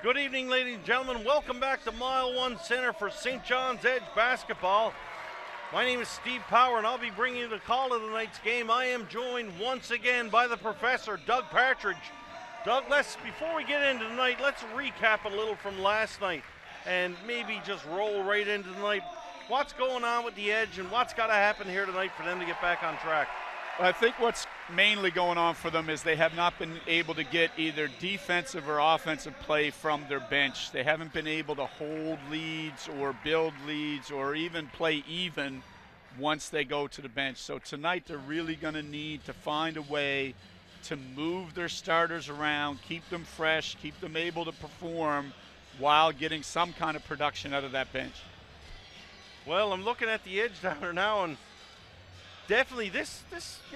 Good evening, ladies and gentlemen. Welcome back to Mile One Center for St. John's Edge basketball. My name is Steve Power, and I'll be bringing you the call of tonight's game. I am joined once again by the professor, Doug Partridge. Doug, before we get into tonight, let's recap a little from last night and maybe just roll right into tonight. What's going on with the Edge, and what's got to happen here tonight for them to get back on track? I think what's mainly going on for them is they have not been able to get either defensive or offensive play from their bench. They haven't been able to hold leads or build leads or even play even once they go to the bench. So tonight they're really going to need to find a way to move their starters around, keep them fresh, keep them able to perform while getting some kind of production out of that bench. Well, I'm looking at the Edge down there now, and definitely this,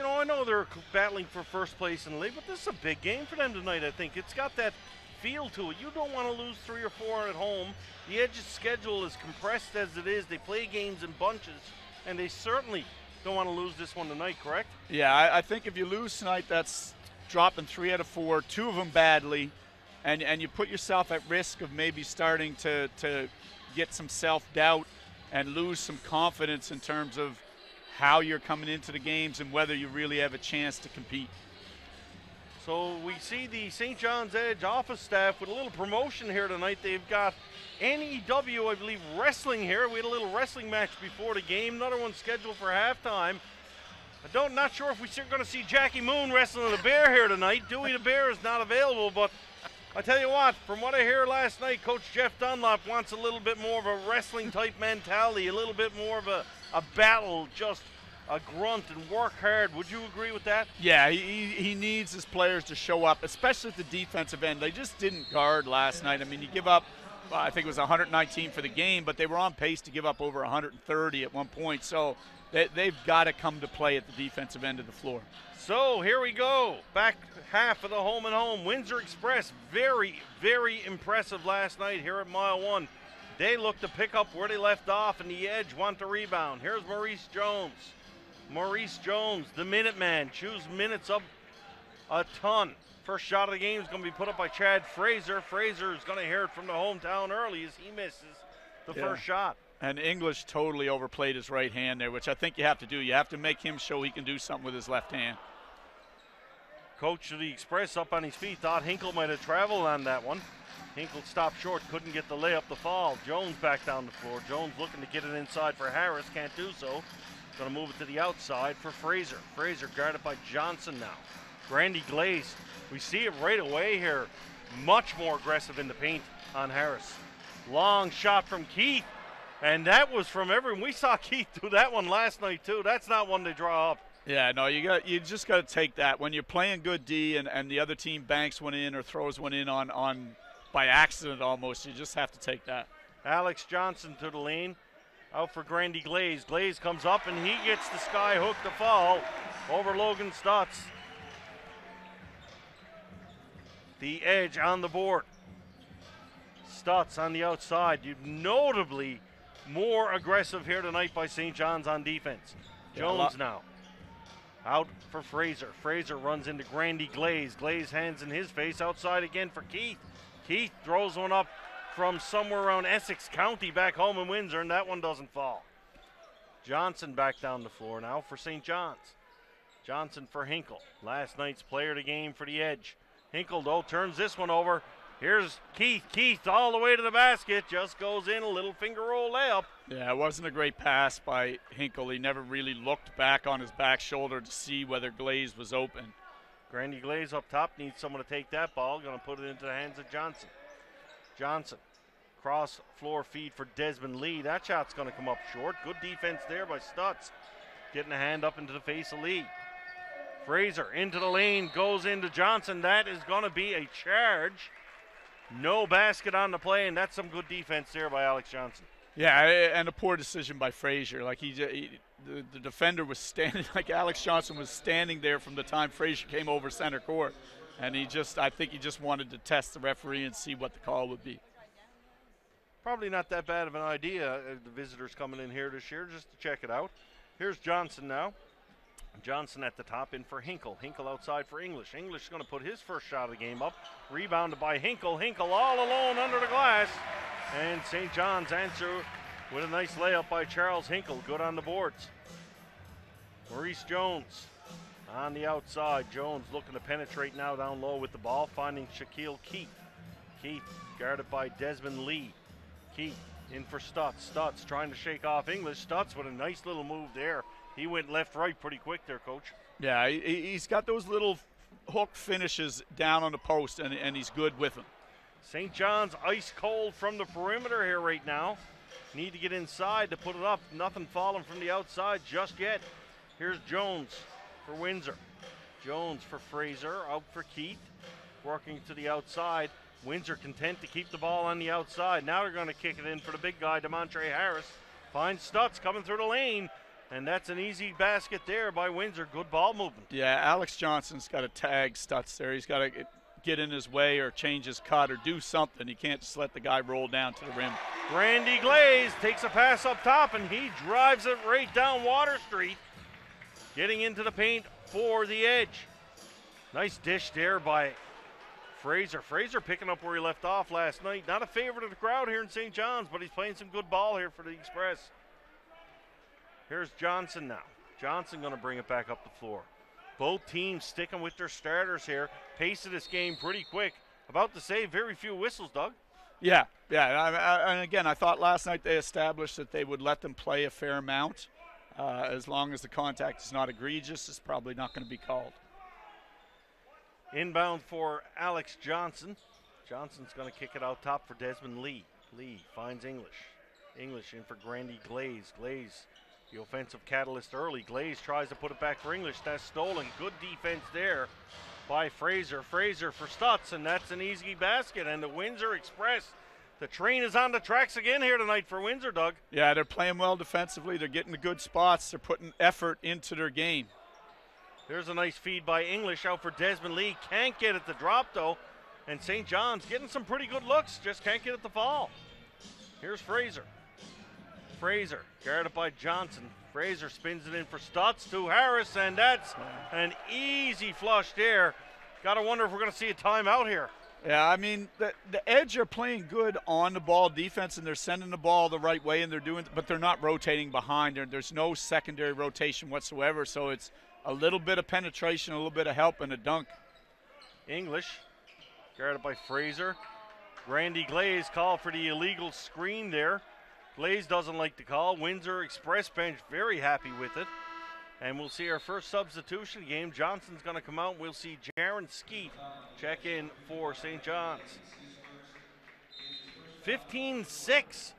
I know they're battling for first place in the league, but this is a big game for them tonight, I think. It's got that feel to it. You don't want to lose 3 or 4 at home. The Edge's schedule is compressed as it is. They play games in bunches, and they certainly don't want to lose this one tonight, correct? Yeah, I think if you lose tonight, that's dropping 3 out of 4, 2 of them badly, and you put yourself at risk of maybe starting to get some self-doubt and lose some confidence in terms of how you're coming into the games and whether you really have a chance to compete. So we see the St. John's Edge office staff with a little promotion here tonight. They've got NEW, I believe, wrestling here. We had a little wrestling match before the game. Another one scheduled for halftime. Not sure if we're going to see Jackie Moon wrestling the Bear here tonight. Dewey the Bear is not available, but I tell you what, from what I hear last night, Coach Jeff Dunlop wants a little bit more of a wrestling-type mentality, a little bit more of a battle, just a grunt and work hard. Would you agree with that? Yeah, he needs his players to show up, especially at the defensive end. They just didn't guard last night. I mean, you give up, I think it was 119 for the game, but they were on pace to give up over 130 at one point. So they've got to come to play at the defensive end of the floor. So here we go. Back half of the home and home. Windsor Express, very, very impressive last night here at Mile One. They look to pick up where they left off, and the Edge want to rebound. Here's Maurice Jones. Maurice Jones, the Minuteman, chews minutes up a ton. First shot of the game is going to be put up by Chad Fraser. Fraser is going to hear it from the hometown early as he misses the first shot. And English totally overplayed his right hand there, which I think you have to do. You have to make him show he can do something with his left hand. Coach of the Express up on his feet, thought Hinkle might have traveled on that one. Hinkle stopped short, couldn't get the layup to fall. Jones back down the floor. Jones looking to get it inside for Harris, can't do so. Going to move it to the outside for Fraser. Fraser guarded by Johnson now. Grandy Glaze, we see it right away here. Much more aggressive in the paint on Harris. Long shot from Keith, and that was from everyone. We saw Keith do that one last night too. That's not one to draw up. Yeah, no, you just got to take that. When you're playing good D and the other team banks one in or throws one in on by accident almost, you just have to take that. Alex Johnson to the lane, out for Grandy Glaze. Glaze comes up and he gets the sky hook to fall over Logan Stutz. The Edge on the board. Stutz on the outside. Notably more aggressive here tonight by St. John's on defense. Jones now. Out for Fraser. Fraser runs into Grandy Glaze. Glaze hands in his face. Outside again for Keith. Keith throws one up from somewhere around Essex County back home in Windsor, and that one doesn't fall. Johnson back down the floor now for St. John's. Johnson for Hinkle. Last night's player of the game for the Edge. Hinkle, though, turns this one over. Here's Keith. Keith all the way to the basket. Just goes in, a little finger roll layup. Yeah, it wasn't a great pass by Hinkle. He never really looked back on his back shoulder to see whether Glaze was open. Grandy Glaze up top needs someone to take that ball. Going to put it into the hands of Johnson. Johnson, cross floor feed for Desmond Lee. That shot's going to come up short. Good defense there by Stutz. Getting a hand up into the face of Lee. Fraser into the lane, goes into Johnson. That is going to be a charge. No basket on the play, and that's some good defense there by Alex Johnson. Yeah, and a poor decision by Frazier. Like the defender was standing, like Alex Johnson was standing there from the time Frazier came over center court, and I think he just wanted to test the referee and see what the call would be. Probably not that bad of an idea. The visitors coming in here this year just to check it out. Here's Johnson now. Johnson at the top, in for Hinkle. Hinkle outside for English. English is going to put his first shot of the game up. Rebounded by Hinkle. Hinkle all alone under the glass. And St. John's answer with a nice layup by Charles Hinkle. Good on the boards. Maurice Jones on the outside. Jones looking to penetrate now down low with the ball, finding Shaquille Keith. Keith guarded by Desmond Lee. Keith in for Stutz. Stutz trying to shake off English. Stutz with a nice little move there. He went left-right pretty quick there, Coach. Yeah, he's got those little hook finishes down on the post, and he's good with them. St. John's ice cold from the perimeter here right now. Need to get inside to put it up. Nothing falling from the outside just yet. Here's Jones for Windsor. Jones for Fraser, out for Keith. Working to the outside. Windsor content to keep the ball on the outside. Now they're going to kick it in for the big guy, DeMontre Harris. Finds Stutz coming through the lane. And that's an easy basket there by Windsor. Good ball movement. Yeah, Alex Johnson's got to tag Stutz there. He's got to get in his way or change his cut or do something. He can't just let the guy roll down to the rim. Randy Glaze takes a pass up top, and he drives it right down Water Street. Getting into the paint for the Edge. Nice dish there by Fraser. Fraser picking up where he left off last night. Not a favorite of the crowd here in St. John's, but he's playing some good ball here for the Express. Here's Johnson now. Johnson going to bring it back up the floor. Both teams sticking with their starters here. Pace of this game pretty quick. About to say very few whistles, Doug. Yeah. And again, I thought last night they established that they would let them play a fair amount. As long as the contact is not egregious, it's probably not going to be called. Inbound for Alex Johnson. Johnson's going to kick it out top for Desmond Lee. Lee finds English. English in for Grandy Glaze. Glaze, the offensive catalyst early. Glaze tries to put it back for English. That's stolen. Good defense there by Fraser. Fraser for Stutz, and that's an easy basket. And the Windsor Express, the train is on the tracks again here tonight for Windsor, Doug. Yeah, they're playing well defensively. They're getting the good spots. They're putting effort into their game. There's a nice feed by English out for Desmond Lee. Can't get it to drop, though. And St. John's getting some pretty good looks. Just can't get it to fall. Here's Fraser. Fraser, guarded by Johnson. Fraser spins it in for Stutz to Harris, and that's an easy flush there. Got to wonder if we're going to see a timeout here. Yeah, I mean, the Edge are playing good on the ball defense, and they're sending the ball the right way, and they're doing, but they're not rotating behind. There's no secondary rotation whatsoever, so it's a little bit of penetration, a little bit of help, and a dunk. English, guarded by Fraser. Randy Glaze called for the illegal screen there. Glaze doesn't like the call. Windsor Express bench very happy with it. And we'll see our first substitution game. Johnson's going to come out. We'll see Jaron Skeet check in for St. John's. 15-6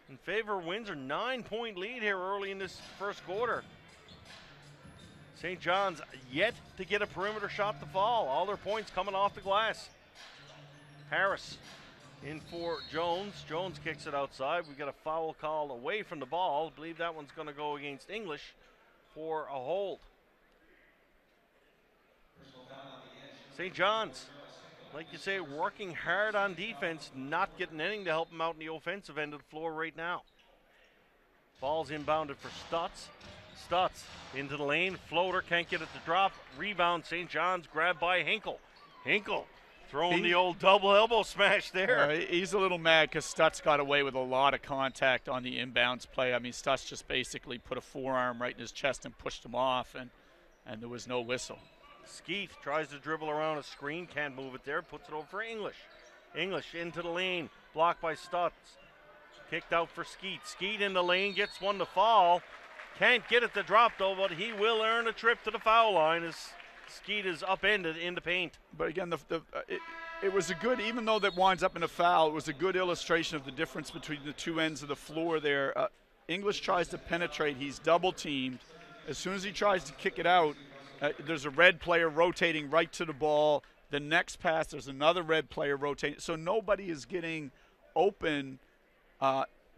in favor of Windsor. 9-point lead here early in this first quarter. St. John's yet to get a perimeter shot to fall. All their points coming off the glass. Harris in for Jones. Jones kicks it outside. We got a foul call away from the ball. I believe that one's going to go against English for a hold. St. John's, like you say, working hard on defense, not getting anything to help them out in the offensive end of the floor right now. Ball's inbounded for Stutz. Stutz into the lane. Floater, can't get it to drop. Rebound, St. John's, grabbed by Hinkle. Hinkle throwing the old double elbow smash there. He's a little mad because Stutz got away with a lot of contact on the inbounds play. I mean, Stutz just basically put a forearm right in his chest and pushed him off, and there was no whistle. Skeet tries to dribble around a screen, can't move it there, puts it over for English. English into the lane, blocked by Stutz. Kicked out for Skeet. Skeet in the lane, gets one to fall. Can't get it to drop, though, but he will earn a trip to the foul line as Skeet is upended in the paint. But again, it was a good, even though that winds up in a foul, it was a good illustration of the difference between the two ends of the floor there. English tries to penetrate. He's double-teamed. As soon as he tries to kick it out, there's a red player rotating right to the ball. The next pass, there's another red player rotating. So nobody is getting open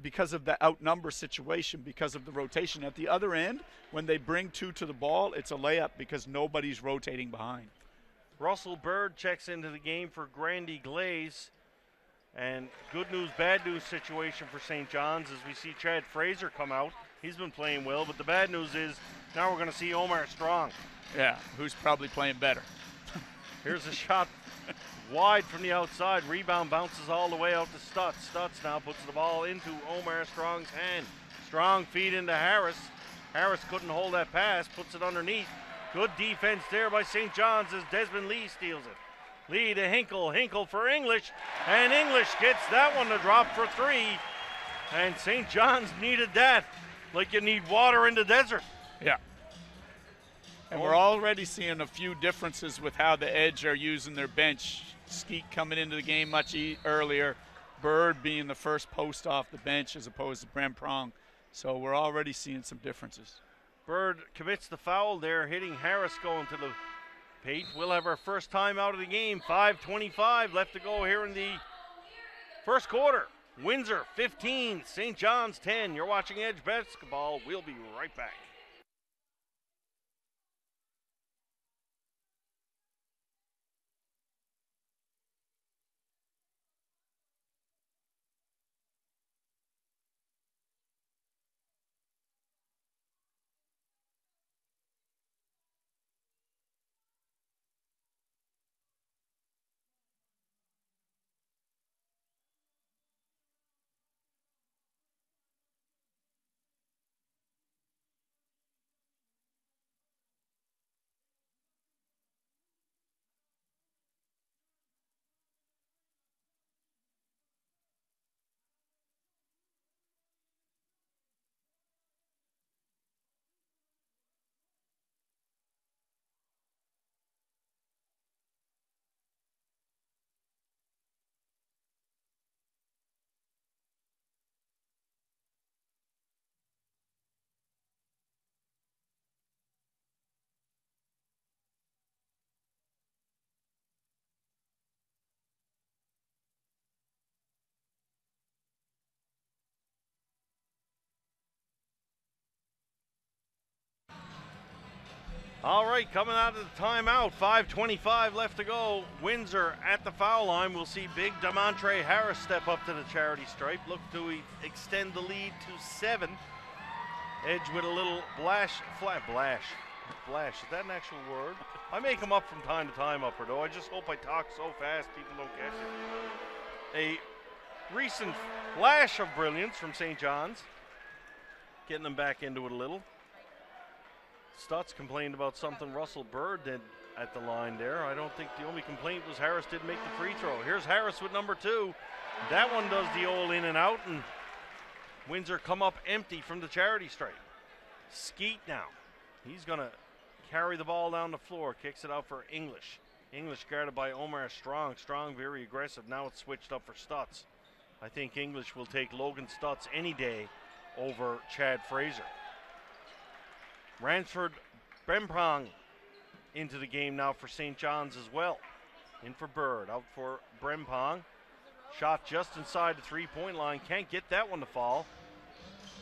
because of the outnumber situation, because of the rotation. At the other end, when they bring two to the ball, it's a layup because nobody's rotating behind. Russell Bird checks into the game for Grandy Glaze. And good news, bad news situation for St. John's as we see Chad Fraser come out. He's been playing well, but the bad news is Now we're going to see Omar Strong. Yeah, who's probably playing better. Here's a shot wide from the outside. Rebound bounces all the way out to Stutz. Stutz now puts the ball into Omar Strong's hand. Strong feed into Harris. Harris couldn't hold that pass, puts it underneath. Good defense there by St. John's as Desmond Lee steals it. Lee to Hinkle. Hinkle for English. And English gets that one to drop for 3. And St. John's needed that like you need water in the desert. Yeah. And we're already seeing a few differences with how the Edge are using their bench. Skeet coming into the game much earlier. Bird being the first post off the bench as opposed to Bremprong. So we're already seeing some differences. Bird commits the foul there, hitting Harris going to the paint. We'll have our first time out of the game. 5:25 left to go here in the first quarter. Windsor 15, St. John's 10. You're watching Edge Basketball. We'll be right back. All right, coming out of the timeout, 5:25 left to go. Windsor at the foul line. We'll see big Demontre Harris step up to the charity stripe. Look to extend the lead to 7. Edge with a little blash. Is that an actual word? I make them up from time to time, Upper, though. I just hope I talk so fast people don't catch it. A recent flash of brilliance from St. John's. Getting them back into it a little. Stutz complained about something Russell Bird did at the line there. I don't think the only complaint was Harris didn't make the free throw. Here's Harris with number 2. That one does the old in and out, and Windsor come up empty from the charity stripe. Skeet now. He's going to carry the ball down the floor, kicks it out for English. English guarded by Omar Strong. Strong very aggressive. Now it's switched up for Stutz. I think English will take Logan Stutz any day over Chad Fraser. Ransford Bremprong into the game now for St. John's as well. In for Bird, out for Bremprong. Shot just inside the three-point line. Can't get that one to fall.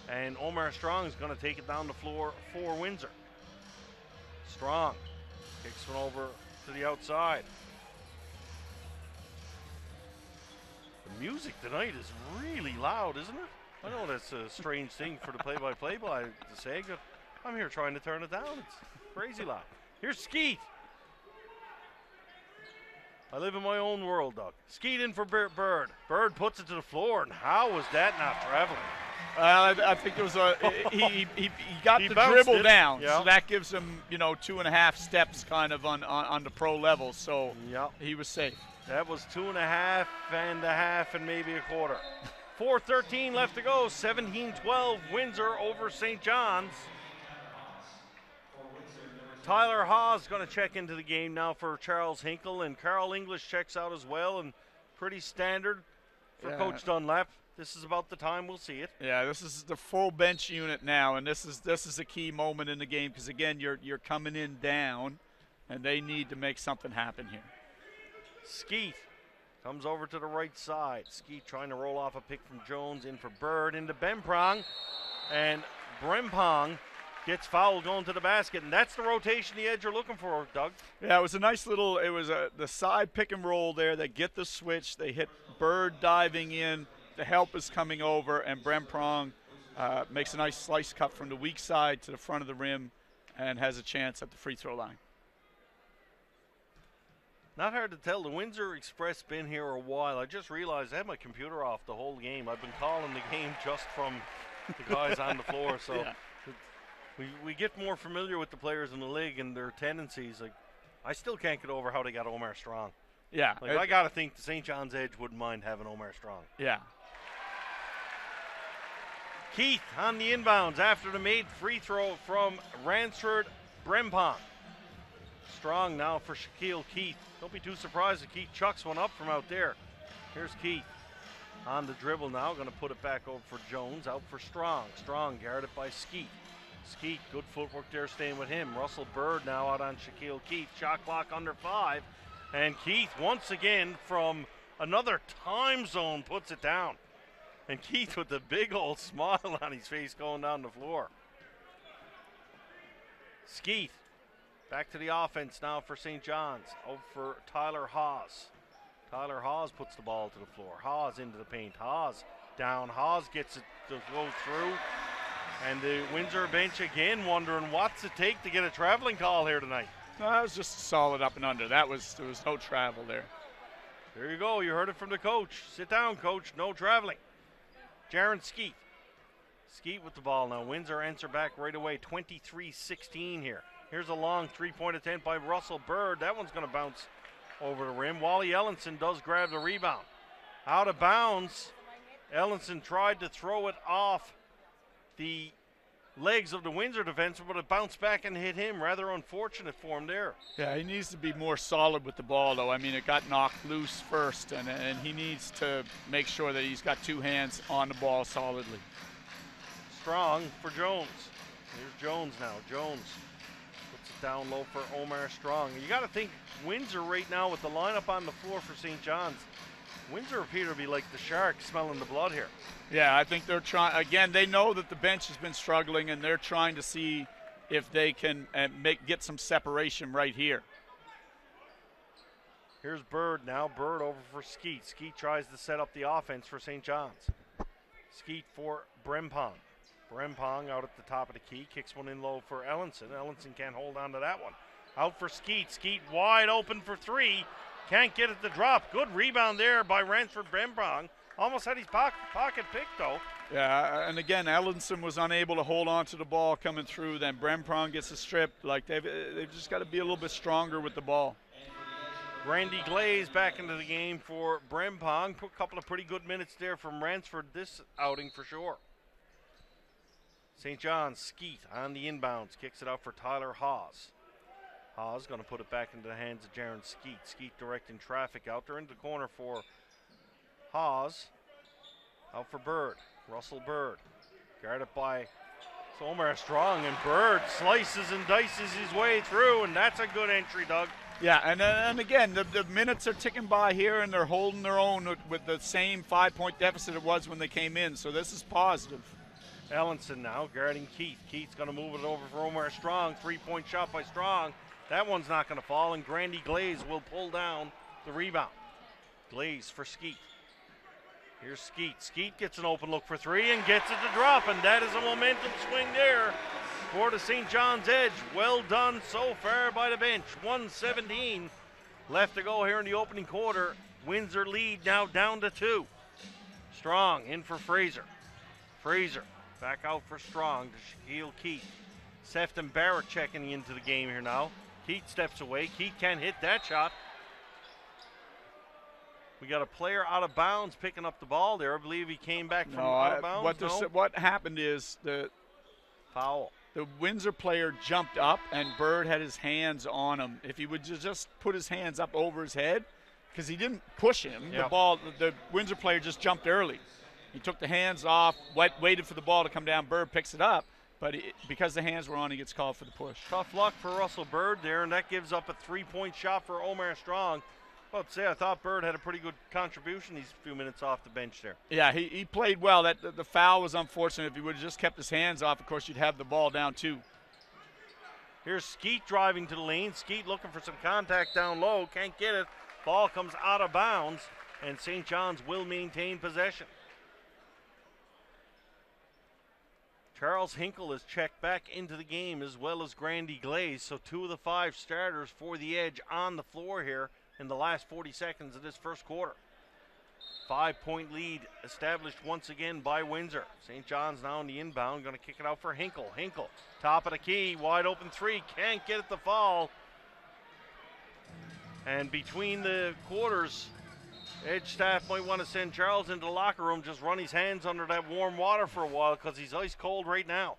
And Omar Strong is going to take it down the floor for Windsor. Strong kicks one over to the outside. The music tonight is really loud, isn't it? I know that's a strange thing for the play-by-play guy to say, but I'm here trying to turn it down. It's crazy loud. Here's Skeet. I live in my own world, Doug. Skeet in for Bird. Bird puts it to the floor, and how was that not traveling? I think it was he got the dribble down, yeah. So that gives him 2.5 steps kind of on the pro level. So yeah. He was safe. That was 2.5 and a half and maybe a quarter. 4:13 left to go. 17-12 Windsor over St. John's. Tyler Hawes going to check into the game now for Charles Hinkle, and Carl English checks out as well, and pretty standard for Coach Dunlap. This is about the time we'll see it. Yeah, this is the full bench unit now, and this is a key moment in the game because, again, you're coming in down, and they need to make something happen here. Skeet comes over to the right side. Skeet trying to roll off a pick from Jones, in for Bird, into Bremprong, and Bremprong gets fouled going to the basket, and that's the rotation the Edge are looking for, Doug. Yeah, it was a nice little, the side pick and roll there. They get the switch. They hit Bird diving in. The help is coming over, and Bremprong makes a nice slice cut from the weak side to the front of the rim and has a chance at the free throw line. Not hard to tell. The Windsor Express been here a while. I just realized I had my computer off the whole game. I've been calling the game just from the guys on the floor. So Yeah. we get more familiar with the players in the league and their tendencies. Like, I still can't get over how they got Omar Strong. Yeah. Like, I got to think the St. John's Edge wouldn't mind having Omar Strong. Yeah. Keith on the inbounds after the made free throw from Ransford Brempong. Strong now for Shaquille Keith. Don't be too surprised if Keith chucks one up from out there. Here's Keith on the dribble now. Going to put it back over for Jones. Out for Strong. Strong guarded by Skeet. Skeet, good footwork there staying with him. Russell Bird now out on Shaquille Keith. Shot clock under 5. And Keith once again from another time zone puts it down. And Keith with a big old smile on his face going down the floor. Skeet back to the offense now for St. John's. Out for Tyler Hawes. Tyler Hawes puts the ball to the floor. Hawes into the paint. Hawes down. Hawes gets it to go through. And the Windsor bench again wondering what's it take to get a traveling call here tonight. No, that was just solid up and under. There was no travel there. There you go. You heard it from the coach. Sit down, coach. No traveling. Jaron Skeet. Skeet with the ball now. Windsor answer back right away. 23-16 here. Here's a long three-point attempt by Russell Bird. That one's going to bounce over the rim. Wally Ellenson does grab the rebound. Out of bounds. Ellenson tried to throw it off the legs of the Windsor defense, but it bounced back and hit him. Rather unfortunate for him there. Yeah, he needs to be more solid with the ball, though. I mean, it got knocked loose first, and he needs to make sure that he's got two hands on the ball solidly. Strong for Jones. Here's Jones now. Jones puts it down low for Omar Strong. You got to think Windsor right now with the lineup on the floor for St. John's. Windsor appear to be like the shark smelling the blood here. Yeah, I think they're trying. Again, they know that the bench has been struggling, and they're trying to see if they can get some separation right here. Here's Bird now. Bird over for Skeet. Skeet tries to set up the offense for St. John's. Skeet for Brempong. Brempong out at the top of the key. Kicks one in low for Ellenson. Ellenson can't hold on to that one. Out for Skeet. Skeet wide open for 3. Can't get it to drop. Good rebound there by Ransford Brempong. Almost had his pocket picked, though. Yeah, and again, Ellenson was unable to hold on to the ball coming through. Then Brempong gets a strip. Like they've just got to be a little bit stronger with the ball. Randy Glaze back into the game for Brempong. Put a couple of pretty good minutes there from Ransford this outing for sure. St. John's, Skeet on the inbounds. Kicks it out for Tyler Hawes. Hawes going to put it back into the hands of Jaron Skeet. Skeet directing traffic out there into the corner for Hawes. Out for Bird. Russell Bird. Guarded by Omar Strong, and Bird slices and dices his way through, and that's a good entry, Doug. Yeah, and again, the minutes are ticking by here, and they're holding their own with the same 5-point deficit it was when they came in, so this is positive. Ellenson now guarding Keith. Keith's going to move it over for Omar Strong. 3-point shot by Strong. That one's not going to fall, and Grandy Glaze will pull down the rebound. Glaze for Skeet. Here's Skeet. Skeet gets an open look for 3 and gets it to drop, and that is a momentum swing there for the St. John's Edge. Well done so far by the bench. 1:17 left to go here in the opening quarter. Windsor lead now down to 2. Strong in for Fraser. Fraser back out for Strong to Shaquille Keith. Sefton Barrett checking into the game here now. Keith steps away. Keith can't hit that shot. We got a player out of bounds picking up the ball there. I believe he came back from out of bounds. What happened is the foul. The Windsor player jumped up, and Bird had his hands on him. If he would just put his hands up over his head, because he didn't push him, yep. The Windsor player just jumped early. He took the hands off, waited for the ball to come down. Bird picks it up, but because the hands were on, he gets called for the push. Tough luck for Russell Bird there, and that gives up a 3-point shot for Omar Strong. Well, I thought Bird had a pretty good contribution these few minutes off the bench there. Yeah, he played well. The foul was unfortunate. If he would have just kept his hands off, of course, you'd have the ball down 2. Here's Skeet driving to the lane. Skeet looking for some contact down low. Can't get it. Ball comes out of bounds, and St. John's will maintain possession. Charles Hinkle is checked back into the game, as well as Grandy Glaze. So 2 of the 5 starters for the Edge on the floor here in the last 40 seconds of this first quarter. 5-point lead established once again by Windsor. St. John's now on the inbound, going to kick it out for Hinkle. Hinkle, top of the key, wide open three, can't get it to fall. And between the quarters, Edge staff might want to send Charles into the locker room, just run his hands under that warm water for a while, because he's ice cold right now.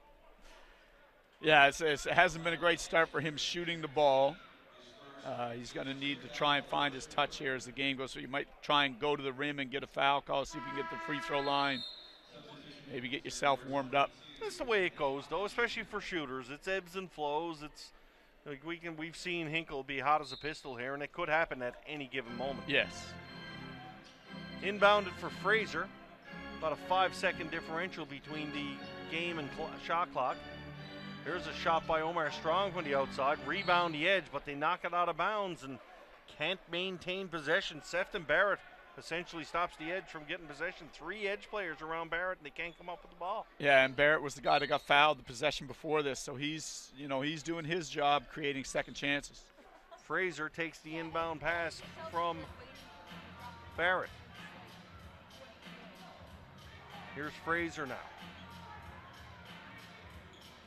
Yeah, it hasn't been a great start for him shooting the ball. He's going to need to try and find his touch here as the game goes. So you might try and go to the rim and get a foul call, see if you can get the free throw line. Maybe get yourself warmed up. That's the way it goes, though, especially for shooters. It's ebbs and flows. It's like we've seen Hinkle be hot as a pistol here, and it could happen at any given moment. Yes. Inbounded for Fraser. About a 5-second differential between the game and shot clock. Here's a shot by Omar Strong from the outside. Rebound the Edge, but they knock it out of bounds and can't maintain possession. Sefton Barrett essentially stops the Edge from getting possession. 3 Edge players around Barrett, and they can't come up with the ball. Yeah, and Barrett was the guy that got fouled the possession before this, so he's doing his job creating second chances. Fraser takes the inbound pass from Barrett. Here's Fraser now.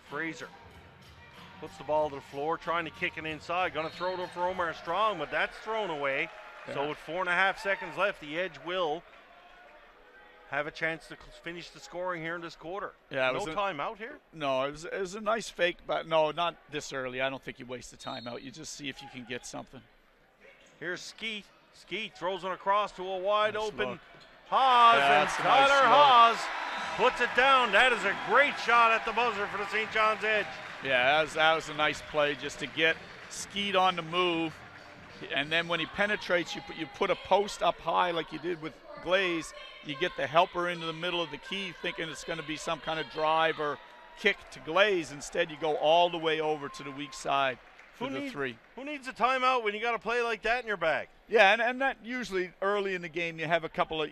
Fraser puts the ball to the floor, trying to kick it inside. Going to throw it up for Omar Strong, but that's thrown away. Yeah. So with 4.5 seconds left, the Edge will have a chance to finish the scoring here in this quarter. Yeah, no timeout here? No, it was a nice fake, but no, not this early. I don't think you waste the timeout. You just see if you can get something. Here's Skeet. Skeet throws it across to a wide open Haas, and Tyler Haas puts it down. That is a great shot at the buzzer for the St. John's Edge. Yeah, that was a nice play just to get Skeet on the move. And then when he penetrates, you put a post up high like you did with Glaze. You get the helper into the middle of the key thinking it's going to be some kind of drive or kick to Glaze. Instead, you go all the way over to the weak side for the three. Who needs a timeout when you got a play like that in your bag? Yeah, and that usually early in the game you have a couple of,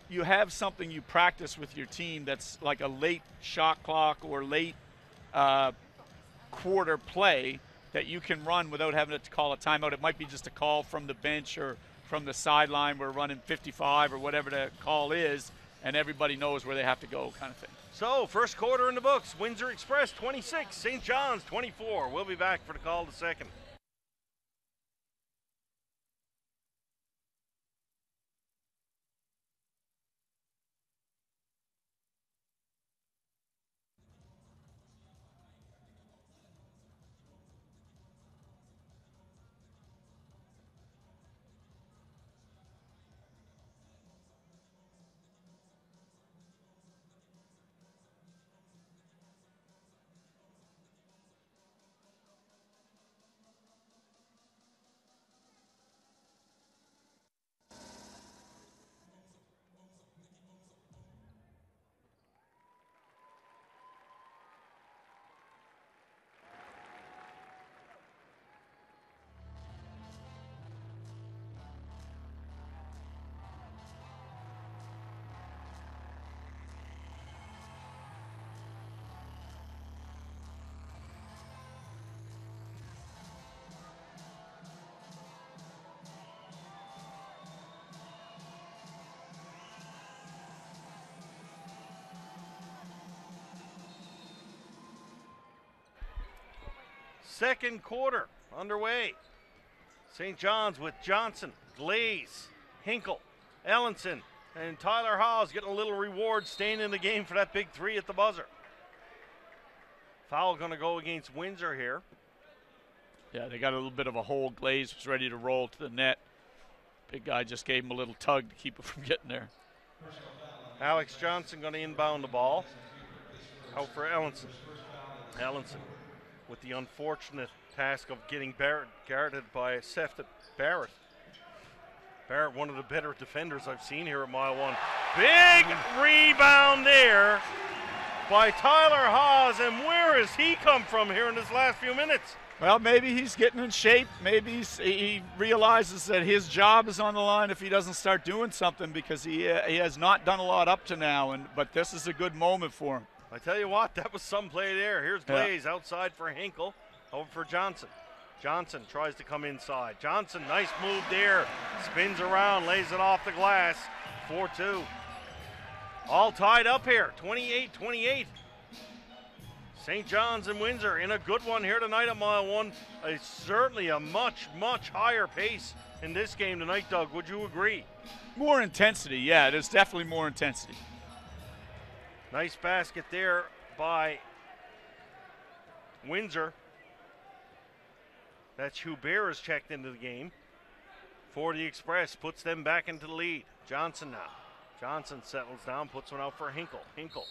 you have something you practice with your team that's like a late shot clock or late quarter play that you can run without having to call a timeout. It might be just a call from the bench or from the sideline. We're running 55 or whatever the call is, and everybody knows where they have to go kind of thing. So, first quarter in the books. Windsor Express 26, St. John's 24. We'll be back for the call to second. Second quarter underway. St. John's with Johnson, Glaze, Hinkle, Ellenson, and Tyler Hawes getting a little reward staying in the game for that big three at the buzzer. Foul going to go against Windsor here. Yeah, they got a little bit of a hole. Glaze was ready to roll to the net. Big guy just gave him a little tug to keep it from getting there. Alex Johnson going to inbound the ball. Out for Ellenson. Ellenson with the unfortunate task of getting guarded by Sefton Barrett. Barrett, one of the better defenders I've seen here at Mile 1. Big rebound there by Tyler Haas, and where has he come from here in his last few minutes? Well, maybe he's getting in shape. Maybe he realizes that his job is on the line if he doesn't start doing something, because he has not done a lot up to now, but this is a good moment for him. I tell you what, that was some play there. Here's Glaze outside for Hinkle, over for Johnson. Johnson tries to come inside. Johnson, nice move there. Spins around, lays it off the glass. 4-2. All tied up here, 28-28. St. John's and Windsor in a good one here tonight at mile one. Certainly a much, much higher pace in this game tonight, Doug. Would you agree? More intensity, yeah. There's definitely more intensity. Nice basket there by Windsor. That's Hubert is checked into the game for the Express. Puts them back into the lead. Johnson now. Johnson settles down, puts one out for Hinkle. Hinkle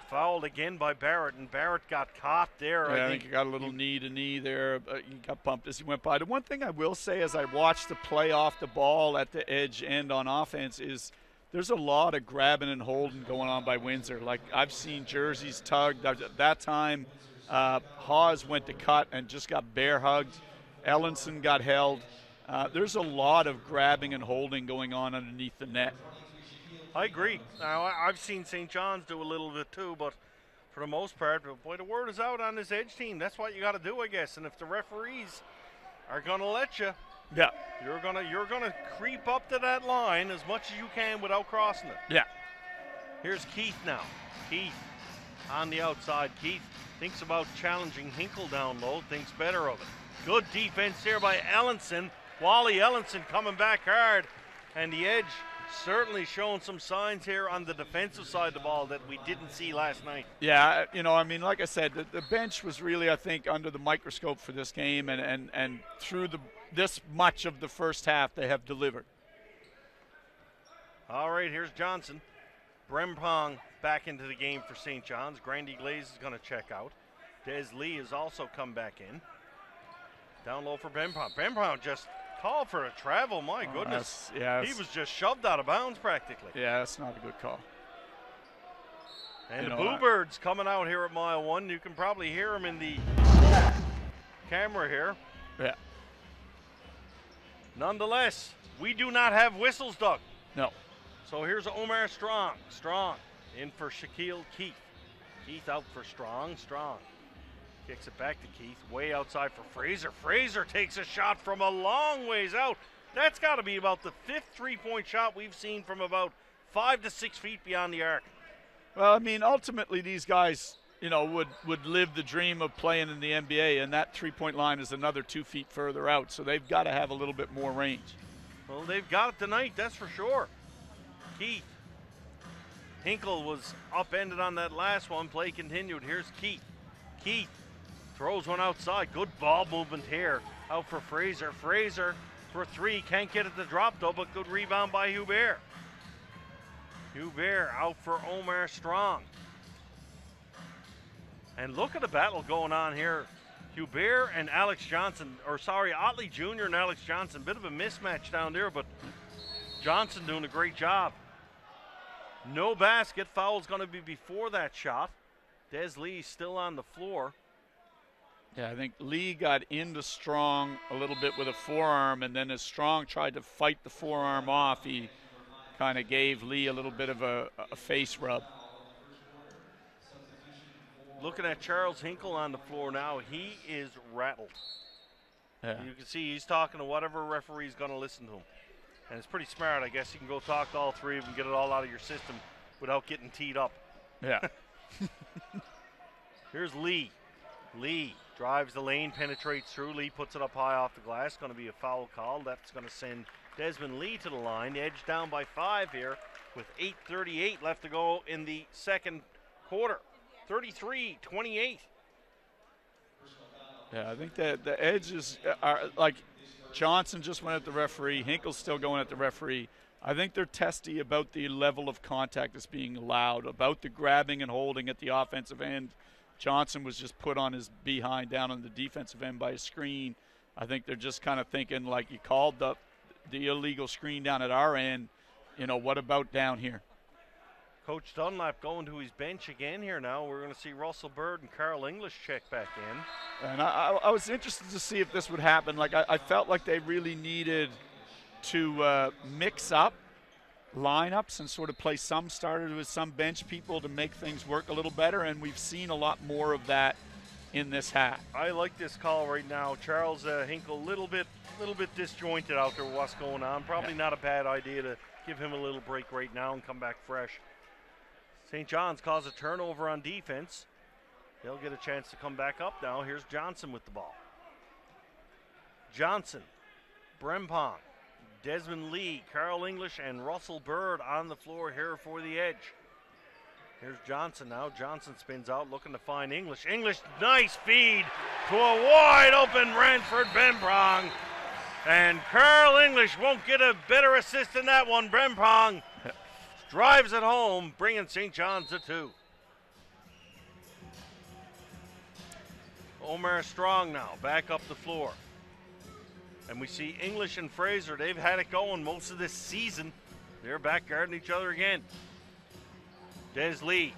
fouled again by Barrett, and Barrett got caught there. Yeah, I think he got a little knee to knee there. He got bumped as he went by. The one thing I will say as I watched the play off the ball at the edge end on offense is there's a lot of grabbing and holding going on by Windsor. Like, I've seen jerseys tugged. At that time, Hawes went to cut and just got bear hugged. Ellenson got held. There's a lot of grabbing and holding going on underneath the net. I agree. Now, I've seen St. John's do a little bit too, but for the most part, boy, the word is out on this Edge team. That's what you got to do, I guess. And if the referees are going to let you, yeah, you're gonna creep up to that line as much as you can without crossing it. Yeah. Here's Keith now. Keith on the outside. Keith thinks about challenging Hinkle down low, thinks better of it. Good defense here by Ellenson. Wally Ellenson coming back hard, and the Edge certainly showing some signs here on the defensive side of the ball that we didn't see last night. Yeah, you know, I mean, like I said, the bench was really, I think, under the microscope for this game, and through this much of the first half, they have delivered. All right, here's Johnson. Brempong back into the game for St. John's. Grandy Glaze is going to check out. Des Lee has also come back in. Down low for Brempong. Brempong just called for a travel, my goodness. Yeah, he was just shoved out of bounds practically. Yeah, that's not a good call. And the Bluebirds coming out here at mile one. You can probably hear them in the camera here. Yeah. Nonetheless, we do not have whistles, Doug. No. So here's Omar Strong. Strong in for Shaquille Keith. Keith out for Strong. Strong kicks it back to Keith. Way outside for Fraser. Fraser takes a shot from a long ways out. That's got to be about the fifth three-point shot we've seen from about 5 to 6 feet beyond the arc. Well, I mean, ultimately these guys, you know, would live the dream of playing in the NBA, and that three-point line is another 2 feet further out, so they've got to have a little bit more range. Well, they've got it tonight, that's for sure. Keith. Hinkle was upended on that last one. Play continued. Here's Keith. Keith throws one outside. Good ball movement here. Out for Fraser. Fraser for three. Can't get it to drop, though, but good rebound by Hubert. Hubert out for Omar Strong. And look at the battle going on here. Hubert and Alex Johnson, Otley Jr. and Alex Johnson. Bit of a mismatch down there, but Johnson doing a great job. No basket. Foul's going to be before that shot. Des Lee still on the floor. Yeah, I think Lee got into Strong a little bit with a forearm, and then as Strong tried to fight the forearm off, he kind of gave Lee a little bit of a face rub. Looking at Charles Hinkle on the floor now, he is rattled. Yeah. You can see he's talking to whatever referee's going to listen to him. And it's pretty smart, I guess. You can go talk to all three of them, get it all out of your system without getting teed up. Yeah. Here's Lee. Lee drives the lane, penetrates through. Lee puts it up high off the glass. Going to be a foul call. That's going to send Desmond Lee to the line. The Edge down by 5 here with 8:38 left to go in the second quarter. 33-28. Yeah, I think that the Edges are like Johnson just went at the referee. Hinkle's still going at the referee. I think they're testy about the level of contact that's being allowed, about the grabbing and holding at the offensive end. Johnson was just put on his behind down on the defensive end by a screen. I think they're just kind of thinking, like, you called the illegal screen down at our end. You know, what about down here? Coach Dunlap going to his bench again here now. We're going to see Russell Bird and Carl English check back in. And I was interested to see if this would happen. Like, I felt like they really needed to mix up lineups and sort of play some starters with some bench people to make things work a little better, and we've seen a lot more of that in this half. I like this call right now. Charles Hinkle, little bit disjointed out there with what's going on. Probably not a bad idea to give him a little break right now and come back fresh. St. John's calls a turnover on defense. They'll get a chance to come back up now. Here's Johnson with the ball. Johnson, Brempong, Desmond Lee, Carl English, and Russell Bird on the floor here for the Edge. Here's Johnson now. Johnson spins out looking to find English. English, nice feed to a wide open Ransford Brempong. And Carl English won't get a better assist than that one. Brempong drives it home, bringing St. John's to 2. Omar Strong now back up the floor. And we see English and Fraser. They've had it going most of this season. They're back guarding each other again. Des Lee.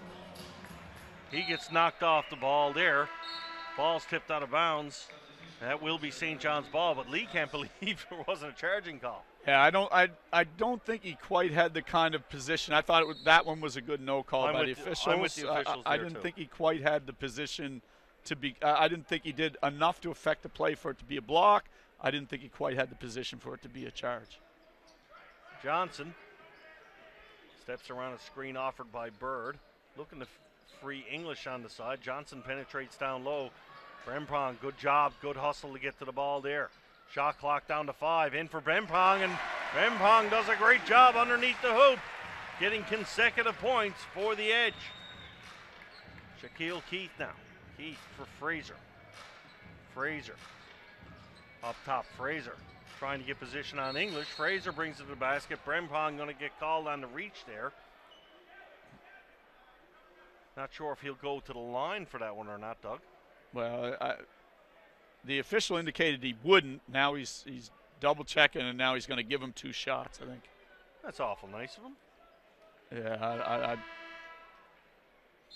He gets knocked off the ball there. Ball's tipped out of bounds. That will be St. John's ball, but Lee can't believe there wasn't a charging call. Yeah, I don't think he quite had the kind of position. I thought that one was a good no call by the officials. I'm with the officials I didn't think he quite had the position to be. I didn't think he did enough to affect the play for it to be a block. I didn't think he quite had the position for it to be a charge. Johnson steps around a screen offered by Bird. Looking to free English on the side. Johnson penetrates down low. Brempong, good job, good hustle to get to the ball there. Shot clock down to 5. In for Brempong, and Brempong does a great job underneath the hoop, getting consecutive points for the Edge. Shaquille Keith now. Keith for Fraser. Fraser. Up top, Fraser trying to get position on English. Fraser brings it to the basket. Brempong going to get called on the reach there. Not sure if he'll go to the line for that one or not, Doug. Well, the official indicated he wouldn't. Now he's double checking, and now he's going to give him 2 shots, I think. That's awful nice of him. Yeah,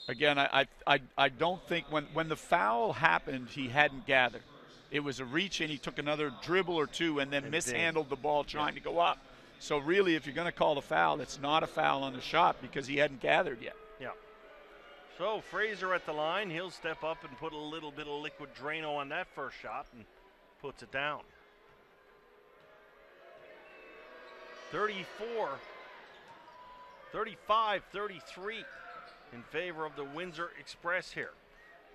again, I don't think when the foul happened, he hadn't gathered. It was a reach, and he took another dribble or 2 and then mishandled the ball trying to go up. So really, if you're going to call the foul, it's not a foul on the shot because he hadn't gathered yet. Yeah. So Fraser at the line. He'll step up and put a little bit of liquid Drano on that first shot and puts it down. 35-33 in favor of the Windsor Express here.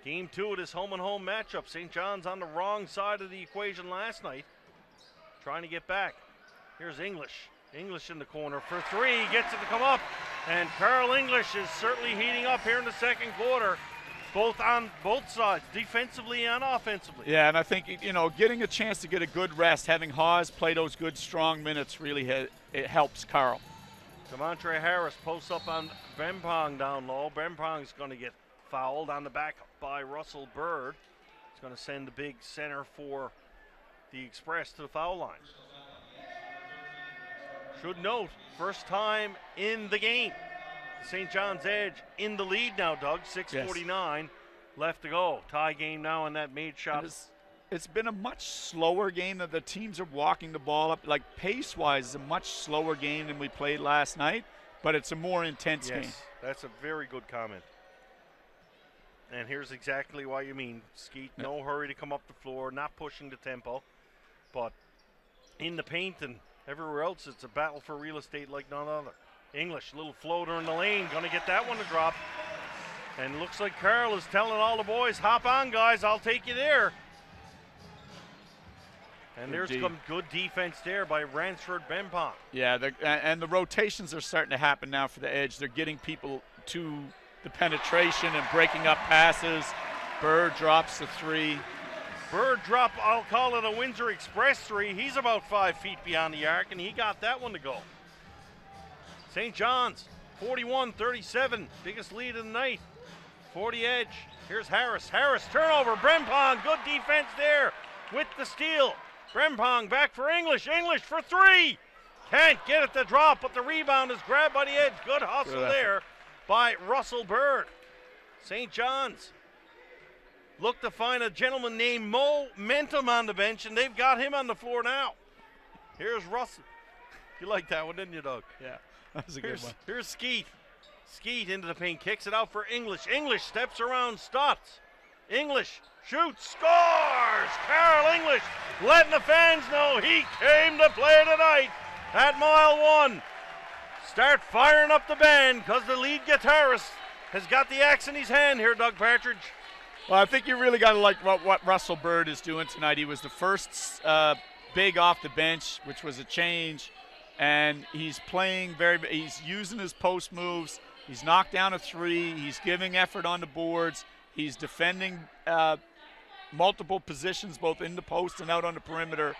Game 2 of this home-and-home matchup. St. John's on the wrong side of the equation last night, trying to get back. Here's English. English in the corner for 3. Gets it to come up. And Carl English is certainly heating up here in the second quarter, both on both sides, defensively and offensively. Yeah, and I think, getting a chance to get a good rest, having Hawes play those good, strong minutes really it helps Carl. Demontre Harris posts up on Brempong down low. Brempong's going to get fouled on the back by Russell Bird. It's going to send the big center for the Express to the foul line. Should note, first time in the game. St. John's Edge in the lead now, Doug. 6:49 left to go. Tie game now on that made shot. It's been a much slower game that the teams are walking the ball up. Like pace-wise, it's a much slower game than we played last night, but it's a more intense game. Yes, that's a very good comment. And here's exactly what you mean, Skeet. No hurry to come up the floor, not pushing the tempo, but in the paint and everywhere else, it's a battle for real estate like none other. English, little floater in the lane, going to get that one to drop. And looks like Carl is telling all the boys, hop on, guys, I'll take you there. And there's some good defense there by Ransford Brempong. Yeah, and the rotations are starting to happen now for the Edge. They're getting people to the penetration and breaking up passes. Bird drops the 3. Bird drop, I'll call it a Windsor Express 3. He's about 5 feet beyond the arc, and he got that one to go. St. John's, 41-37, biggest lead of the night for the Edge. Here's Harris. Harris, turnover, Brempong, good defense there with the steal. Brempong back for English. English for 3. Can't get it to drop, but the rebound is grabbed by the Edge. Good hustle there by Russell Bird. St. John's look to find a gentleman named Mo Mentum on the bench, and they've got him on the floor now. Here's Russell. You liked that one, didn't you, Doug? Yeah. That was a good one. Here's Skeet. Skeet into the paint, kicks it out for English. English steps around Stotts. English shoots, scores! Carl English letting the fans know he came to play tonight at mile 1. Start firing up the band because the lead guitarist has got the axe in his hand here, Doug Partridge. Well, I think you really got to like what Russell Bird is doing tonight. He was the first big off the bench, which was a change, and he's playing he's using his post moves. He's knocked down a 3. He's giving effort on the boards. He's defending multiple positions, both in the post and out on the perimeter.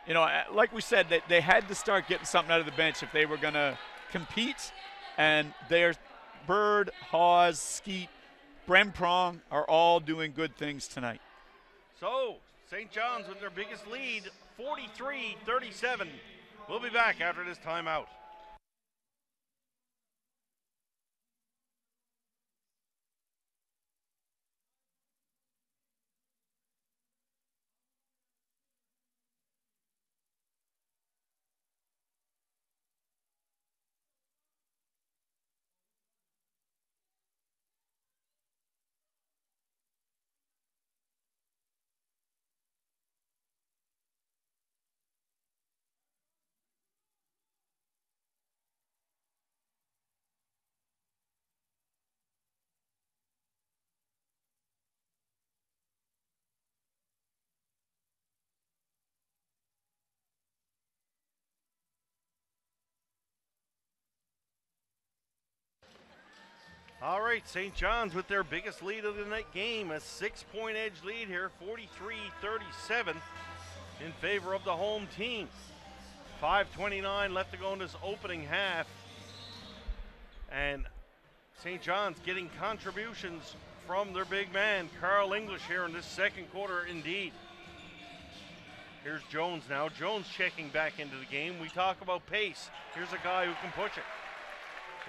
You know, like we said, they had to start getting something out of the bench if they were going to compete. And there's Bird, Hawes, Skeet, Bremprong are all doing good things tonight. So, St. John's with their biggest lead, 43-37. We'll be back after this timeout. All right, St. John's with their biggest lead of the night game, a 6-point edge lead here, 43-37 in favor of the home team. 5:29 left to go in this opening half. And St. John's getting contributions from their big man, Carl English, here in this second quarter indeed. Here's Jones now. Jones checking back into the game. We talk about pace. Here's a guy who can push it.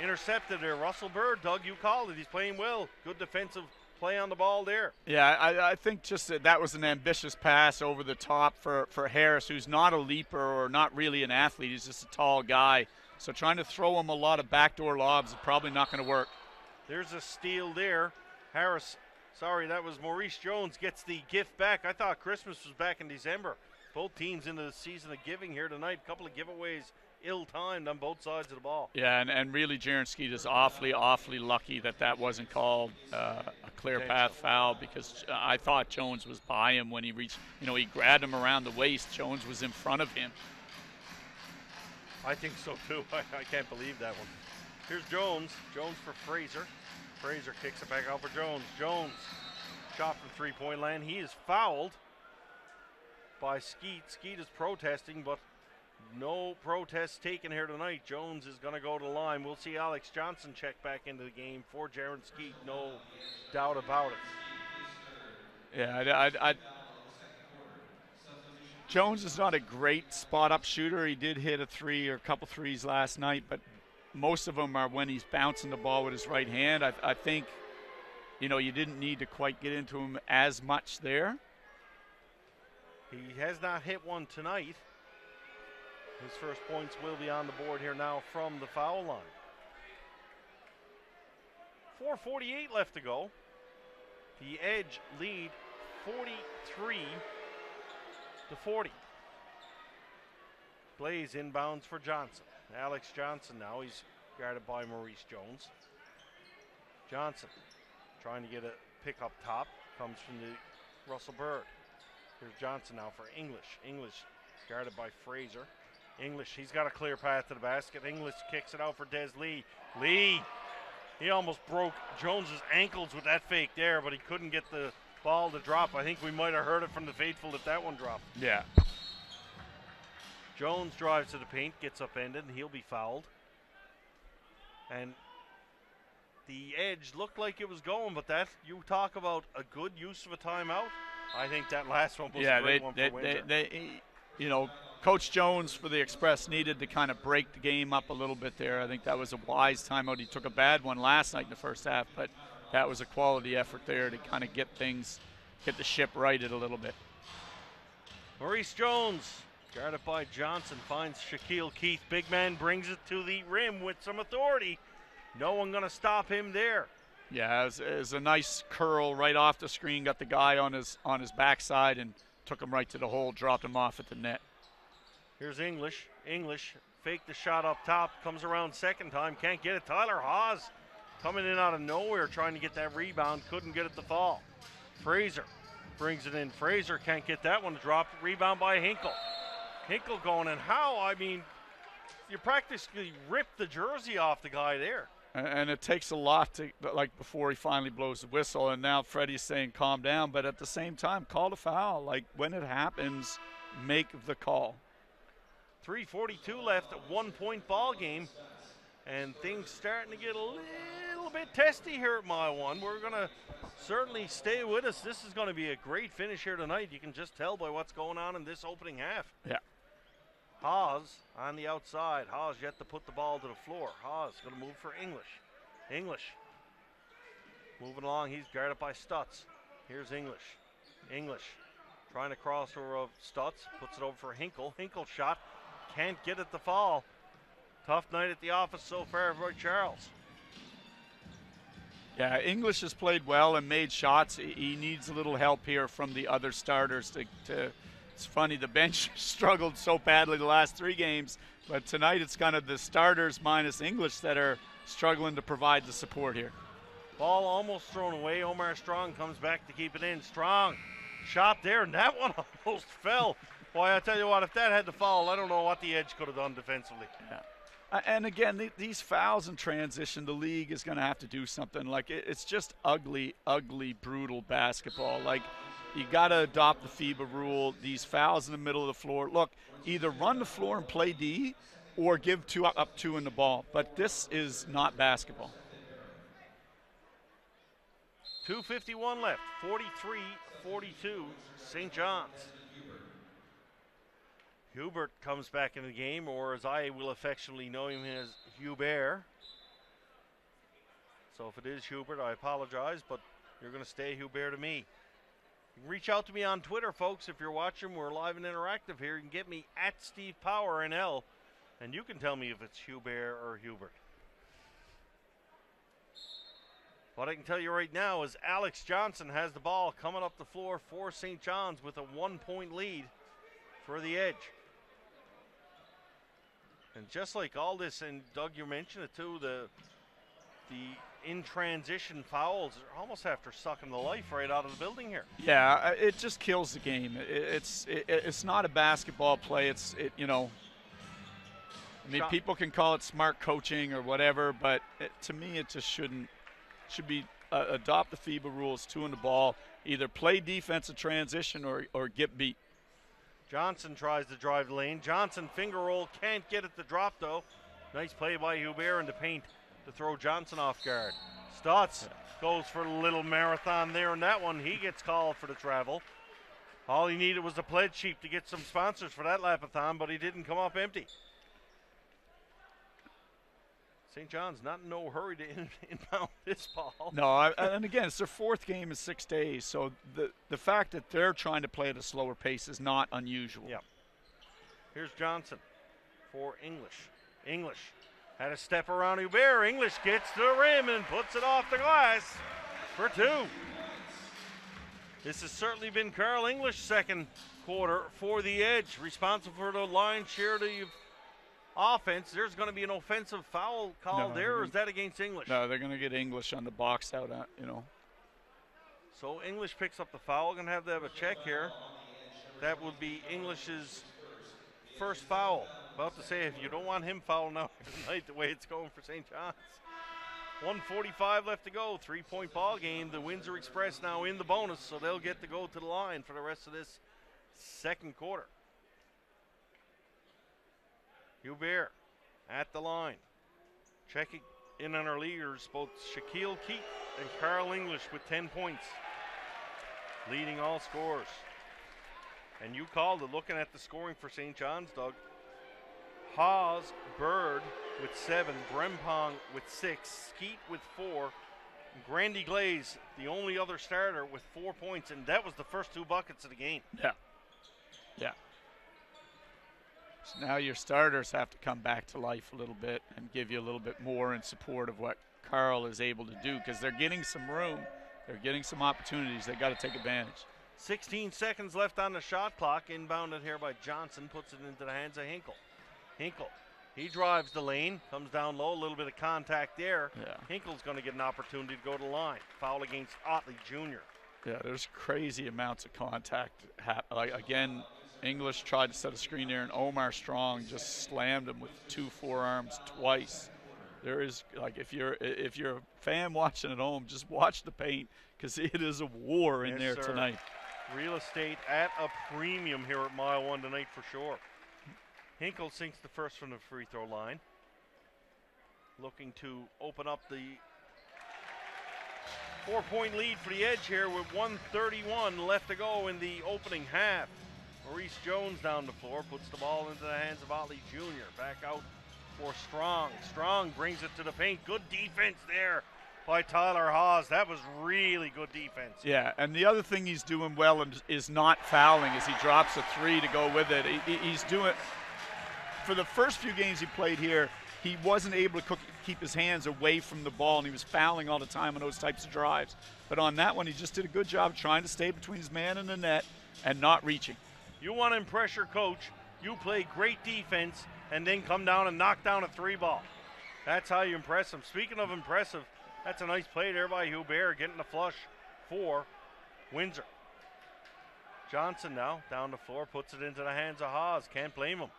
Intercepted there. Russell Bird, Doug, you called it. He's playing well. Good defensive play on the ball there. Yeah, I think just that was an ambitious pass over the top for Harris, who's not a leaper or not really an athlete. He's just a tall guy. So trying to throw him a lot of backdoor lobs is probably not going to work. There's a steal there. Harris, sorry, that was Maurice Jones, gets the gift back. I thought Christmas was back in December. Both teams into the season of giving here tonight. A couple of giveaways ill-timed on both sides of the ball. Yeah, and really Jaron Skeet is awfully lucky that wasn't called a clear path foul, because I thought Jones was by him when he reached, he grabbed him around the waist. Jones was in front of him. I think so too. I can't believe that one. Here's Jones. Jones for Fraser. Fraser kicks it back out for Jones. Jones shot from three-point land. He is fouled by Skeet. Skeet is protesting, but no protests taken here tonight. Jones is going to go to the line. We'll see Alex Johnson check back into the game for Jaron Skeet. No doubt about it. Yeah, Jones is not a great spot-up shooter. He did hit a couple threes last night, but most of them are when he's bouncing the ball with his right hand. I think, you didn't need to quite get into him as much there. He has not hit one tonight. His first points will be on the board here now from the foul line. 4:48 left to go. The Edge lead 43-40. Blaze inbounds for Johnson. Alex Johnson now. He's guarded by Maurice Jones. Johnson trying to get a pick up top. Comes from the Russell Bird. Here's Johnson now for English. English guarded by Fraser. English, he's got a clear path to the basket. English kicks it out for Des Lee. Lee, he almost broke Jones's ankles with that fake there, but he couldn't get the ball to drop. I think we might have heard it from the faithful if that one dropped. Yeah. Jones drives to the paint, gets upended, and he'll be fouled. And the Edge looked like it was going, but that, you talk about a good use of a timeout. I think that last one was a great one for Windsor. Coach Jones for the Express needed to kind of break the game up a little bit there. I think that was a wise timeout. He took a bad one last night in the first half, but that was a quality effort there to kind of get the ship righted a little bit. Maurice Jones Guarded by Johnson, finds Shaquille Keith. Big man brings it to the rim with some authority. No one going to stop him there. Yeah, it was a nice curl right off the screen. Got the guy on his backside and took him right to the hole, dropped him off at the net. Here's English. English faked the shot up top, comes around second time, can't get it. Tyler Haas coming in out of nowhere trying to get that rebound, couldn't get it to fall. Fraser brings it in. Fraser can't get that one to drop. Rebound by Hinkle. Hinkle going in. How? I mean, you practically ripped the jersey off the guy there. And it takes a lot to, like, before he finally blows the whistle. And now Freddie's saying calm down, but at the same time, call the foul. Like, when it happens, make the call. 3:42 left, a 1-point ball game, and things starting to get a little bit testy here at Mile 1. We're going to certainly stay with us. This is going to be a great finish here tonight. You can just tell by what's going on in this opening half. Yeah. Haas on the outside. Haas yet to put the ball to the floor. Haas going to move for English. English moving along. He's guarded by Stutz. Here's English. English trying to cross over Stutz. Puts it over for Hinkle. Hinkle shot. Can't get it to fall. Tough night at the office so far for Charles. Yeah, English has played well and made shots. He needs a little help here from the other starters to it's funny, the bench struggled so badly the last 3 games, but tonight it's kind of the starters minus English that are struggling to provide the support here. Ball almost thrown away. Omar Strong comes back to keep it in. Strong shot there, and that one almost fell. Boy, I tell you what, if that had to foul, I don't know what the Edge could have done defensively. Yeah. And again, these fouls in transition, the league is going to have to do something. Like, it's just ugly, ugly, brutal basketball. Like, you got to adopt the FIBA rule. These fouls in the middle of the floor. Look, either run the floor and play D or give up two in the ball. But this is not basketball. 2:51 left, 43-42, St. John's. Hubert comes back in the game, or as I will affectionately know him as Hubert. So if it is Hubert, I apologize, but you're going to stay Hubert to me. You can reach out to me on Twitter, folks. If you're watching, we're live and interactive here. You can get me at Steve Power NL, and you can tell me if it's Hubert or Hubert. What I can tell you right now is Alex Johnson has the ball coming up the floor for St. John's with a 1-point lead for the Edge. And just like all this, and Doug, you mentioned it too, the in-transition fouls are almost after sucking the life right out of the building here. Yeah, it just kills the game. It's not a basketball play. You know, I mean, people can call it smart coaching or whatever, but to me, it just should be adopt the FIBA rules, 2 in the ball, either play defensive transition or get beat. Johnson tries to drive the lane. Johnson finger roll, can't get it to drop though. Nice play by Hubert in the paint to throw Johnson off guard. Stutz goes for a little marathon there, and that one he gets called for the travel. All he needed was a pledge sheet to get some sponsors for that lapathon, but he didn't come up empty. St. John's not in no hurry to inbound this ball. No, and again, it's their 4th game in 6 days, so the fact that they're trying to play at a slower pace is not unusual. Yep. Here's Johnson for English. English had a step around Hubert. English gets to the rim and puts it off the glass for 2. This has certainly been Carl English's second quarter for the Edge, responsible for the lion's share of the offense. There's going to be an offensive foul call there, or is that against English? No, they're going to get English on the box out, So English picks up the foul. Going to have a check here. That would be English's first foul. About to say, if you don't want him fouling out tonight, the way it's going for St. John's. 1:45 left to go. 3-point ball game. The Windsor Express now in the bonus, so they'll get to go to the line for the rest of this second quarter. Hubert at the line. Checking in on our leaders, both Shaquille Keith and Carl English with 10 points. Leading all scorers. And you called it, looking at the scoring for St. John's, Doug. Haas, Bird with 7, Brempong with 6, Skeet with 4, and Grandy Glaze, the only other starter, with 4 points, and that was the first 2 buckets of the game. Yeah. Yeah. So now your starters have to come back to life a little bit and give you a little bit more in support of what Carl is able to do, because they're getting some room. They're getting some opportunities. They got to take advantage. 16 seconds left on the shot clock. Inbounded here by Johnson. Puts it into the hands of Hinkle. Hinkle. He drives the lane. Comes down low. A little bit of contact there. Yeah. Hinkle's going to get an opportunity to go to the line. Foul against Otley Jr. Yeah, there's crazy amounts of contact. Again, English tried to set a screen there, and Omar Strong just slammed him with 2 forearms twice. There is, like, if you're a fan watching at home, just watch the paint, because it is a war in there tonight. Real estate at a premium here at Mile 1 tonight for sure. Hinkle sinks the first from the free throw line. Looking to open up the 4-point lead for the Edge here with 1:31 left to go in the opening half. Maurice Jones down the floor, puts the ball into the hands of Otley Jr. Back out for Strong. Strong brings it to the paint. Good defense there by Tyler Haas. That was really good defense. Yeah, and the other thing he's doing well is not fouling as he drops a 3 to go with it. He's doing, for the first few games he played here, he wasn't able to keep his hands away from the ball, and he was fouling all the time on those types of drives. But on that one, he just did a good job trying to stay between his man and the net and not reaching. You want to impress your coach, you play great defense and then come down and knock down a 3-ball. That's how you impress him. Speaking of impressive, that's a nice play there by Hubert, getting the flush for Windsor. Johnson now down the floor, puts it into the hands of Haas. Can't blame him.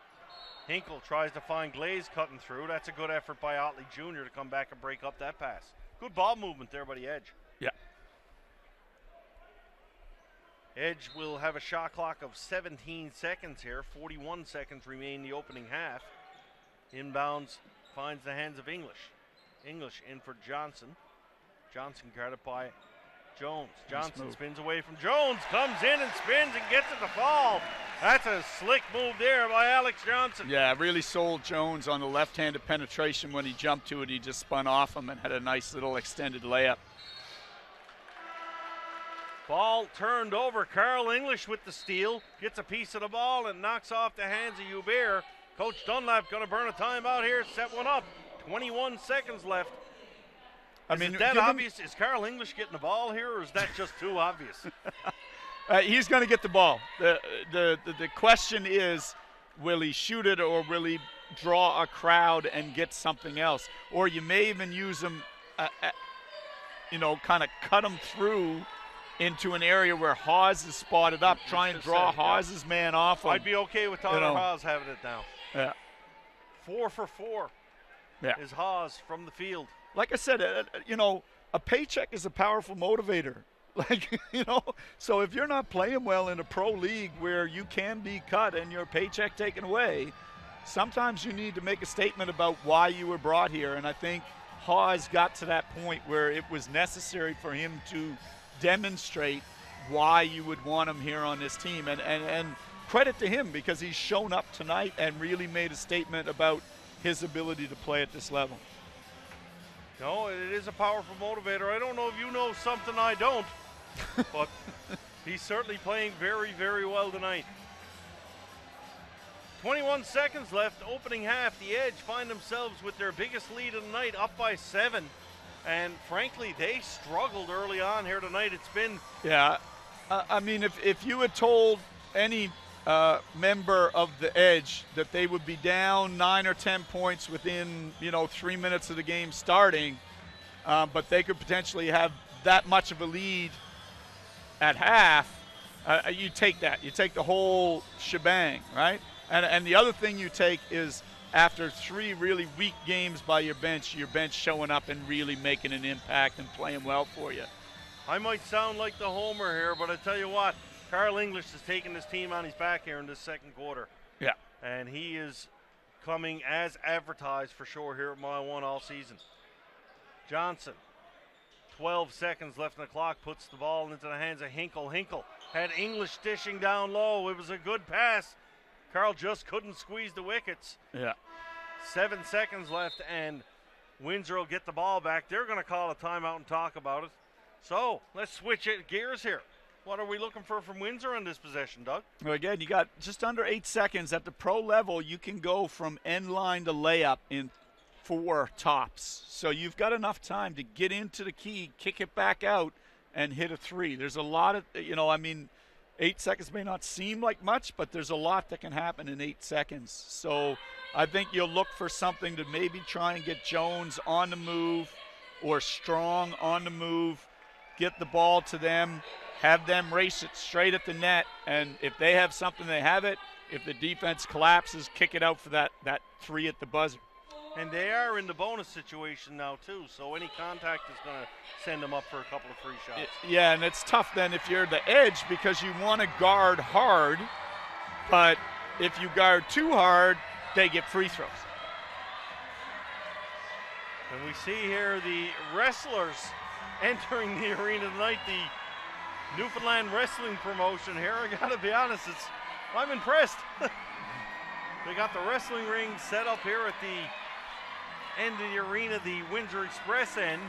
Hinkle tries to find Glaze cutting through. That's a good effort by Otley Jr. to come back and break up that pass. Good ball movement there by the Edge. Yeah. Edge will have a shot clock of 17 seconds here. 41 seconds remain in the opening half. Inbounds finds the hands of English. English in for Johnson. Johnson guarded by Jones. Johnson spins away from Jones, comes in and spins and gets it to fall. That's a slick move there by Alex Johnson. Yeah, really sold Jones on the left-handed penetration. When he jumped to it, he just spun off him and had a nice little extended layup. Ball turned over. Carl English with the steal. Gets a piece of the ball and knocks off the hands of Hubert. Coach Dunlap going to burn a timeout here. Set one up. 21 seconds left. Is it that obvious? Is Carl English getting the ball here, or is that just too obvious? He's going to get the ball. The question is, will he shoot it or will he draw a crowd and get something else? Or you may even use him, kind of cut him through into an area where Haas is spotted up, try and draw Haas's man off him. I'd be okay with Tyler Haas having it now. Yeah. 4 for 4 is Haas from the field. Like I said, a paycheck is a powerful motivator. So if you're not playing well in a pro league where you can be cut and your paycheck taken away, sometimes you need to make a statement about why you were brought here. And I think Haas got to that point where it was necessary for him to demonstrate why you would want him here on this team. And credit to him, because he's shown up tonight and really made a statement about his ability to play at this level. No, it is a powerful motivator. I don't know if you know something I don't, but he's certainly playing very, very well tonight. 21 seconds left, opening half. The Edge find themselves with their biggest lead of the night, up by 7. And frankly, they struggled early on here tonight. It's been... Yeah, I mean, if you had told any member of the Edge that they would be down 9 or 10 points within 3 minutes of the game starting, but they could potentially have that much of a lead at half, you take that. You take the whole shebang, right? And the other thing you take is, after 3 really weak games by your bench showing up and really making an impact and playing well for you. I might sound like the homer here, but I tell you what, Carl English has taken this team on his back here in this second quarter. Yeah. And he is coming as advertised for sure here at Mile 1 all season. Johnson, 12 seconds left on the clock, puts the ball into the hands of Hinkle. Hinkle had English dishing down low. It was a good pass. Carl just couldn't squeeze the wickets. Yeah. 7 seconds left, and Windsor will get the ball back. They're going to call a timeout and talk about it. So let's switch gears here. What are we looking for from Windsor on this possession, Doug? Well, again, you got just under 8 seconds. At the pro level, you can go from end line to layup in 4 tops. So you've got enough time to get into the key, kick it back out, and hit a 3. There's a lot of, 8 seconds may not seem like much, but there's a lot that can happen in 8 seconds. So I think you'll look for something to maybe try and get Jones on the move or Strong on the move, get the ball to them, have them race it straight at the net, and if they have something, they have it. If the defense collapses, kick it out for that 3 at the buzzer. And they are in the bonus situation now, too, so any contact is going to send them up for a couple of free shots. Yeah, and it's tough then if you're the edge because you want to guard hard, but if you guard too hard, they get free throws. And we see here the wrestlers entering the arena tonight, the Newfoundland Wrestling promotion here. I gotta be honest, I'm impressed. They got the wrestling ring set up here at the end of the arena, the Windsor Express end.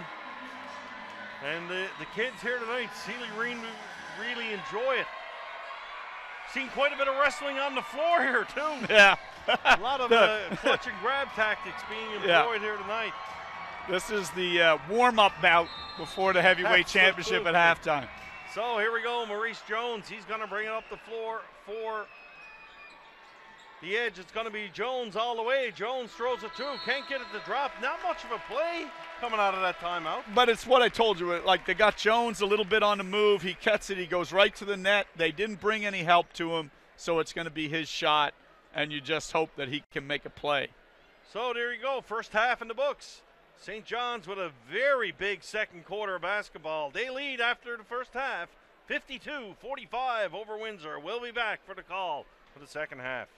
And the kids here tonight really enjoy it. Seen quite a bit of wrestling on the floor here too. Yeah. A lot of clutch and grab tactics being employed here tonight. This is the warm-up bout before the heavyweight championship at halftime. So here we go, Maurice Jones. He's going to bring it up the floor for the edge. It's going to be Jones all the way. Jones throws it too. Can't get it to drop. Not much of a play coming out of that timeout. But it's what I told you. Like, they got Jones a little bit on the move. He cuts it. He goes right to the net. They didn't bring any help to him, so it's going to be his shot, and you just hope that he can make a play. So there you go. First half in the books. St. John's with a very big second quarter of basketball. They lead after the first half, 52-45 over Windsor. We'll be back for the call for the second half.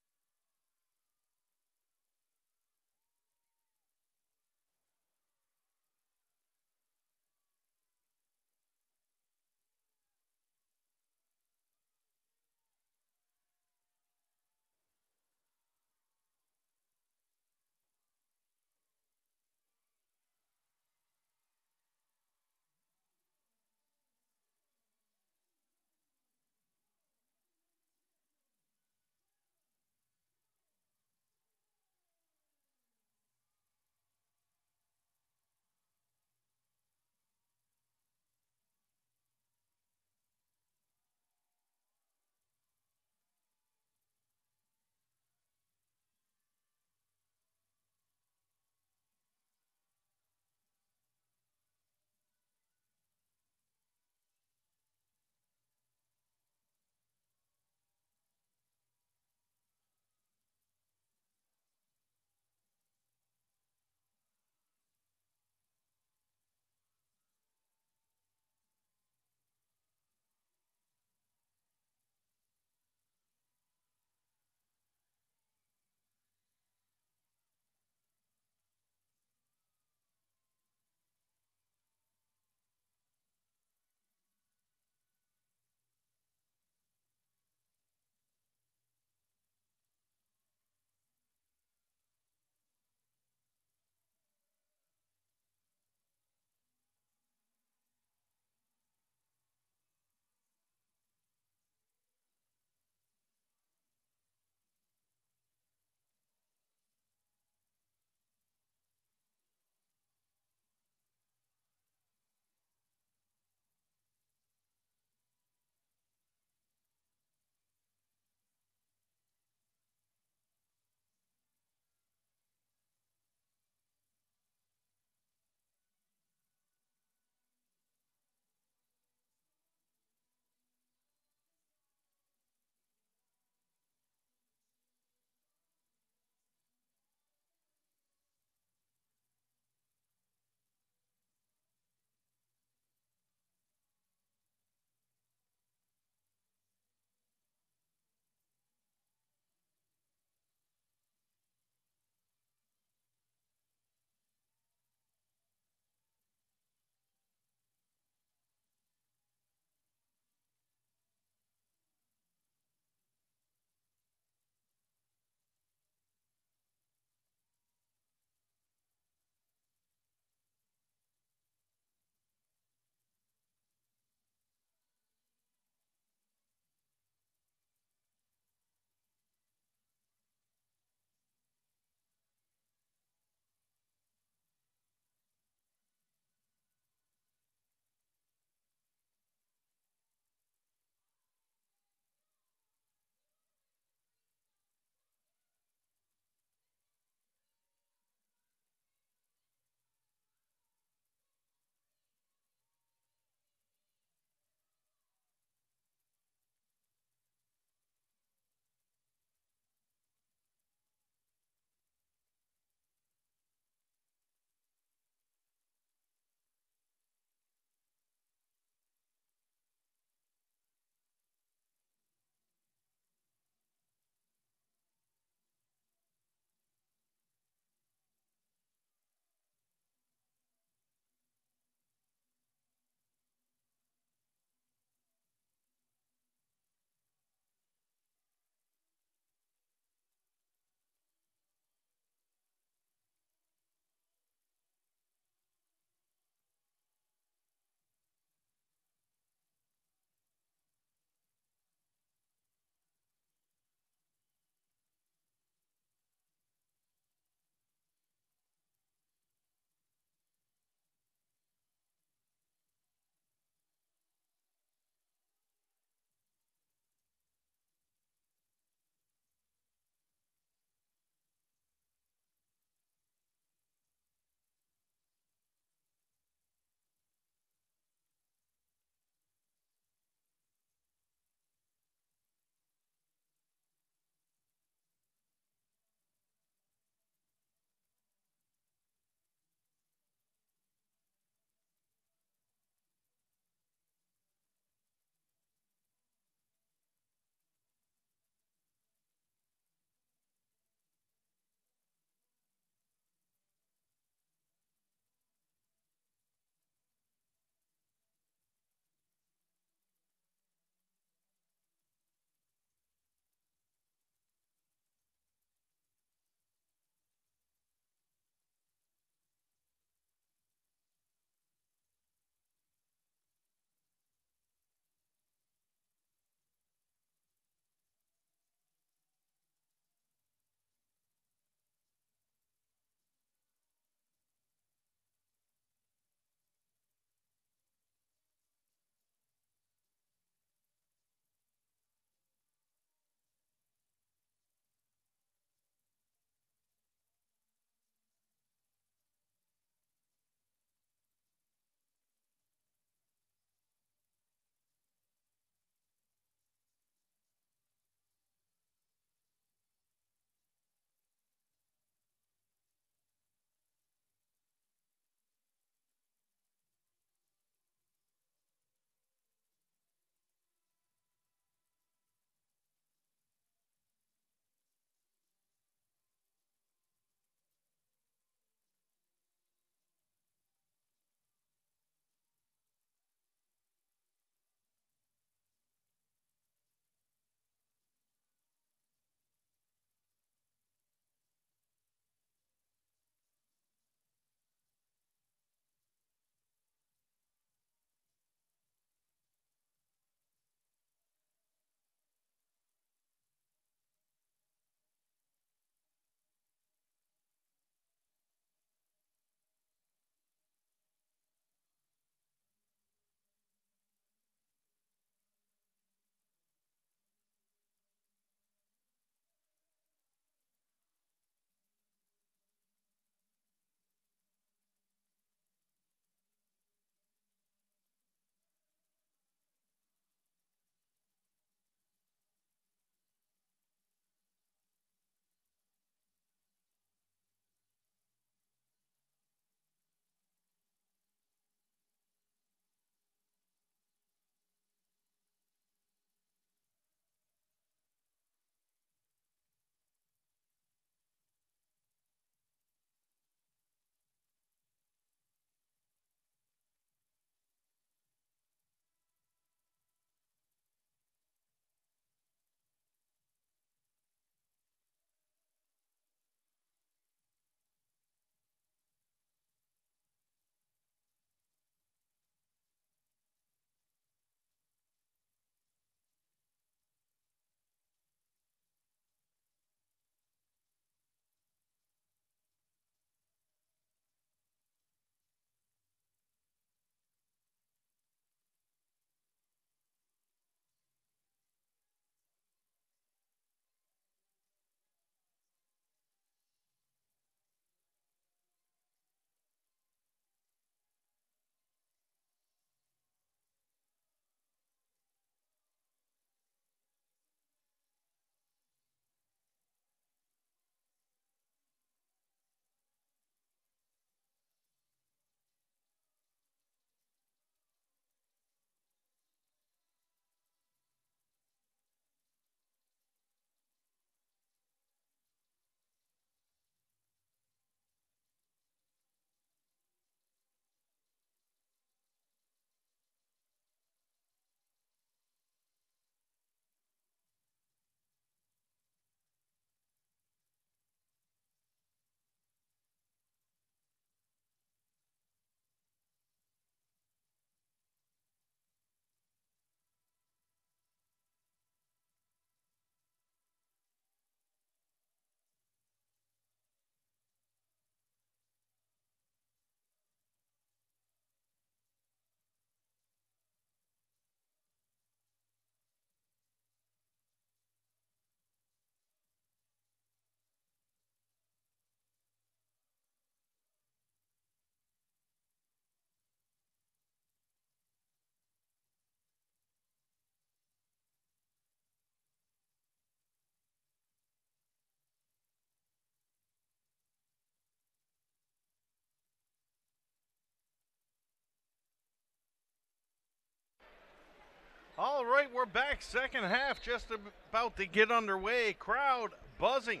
All right, we're back. Second half just about to get underway. Crowd buzzing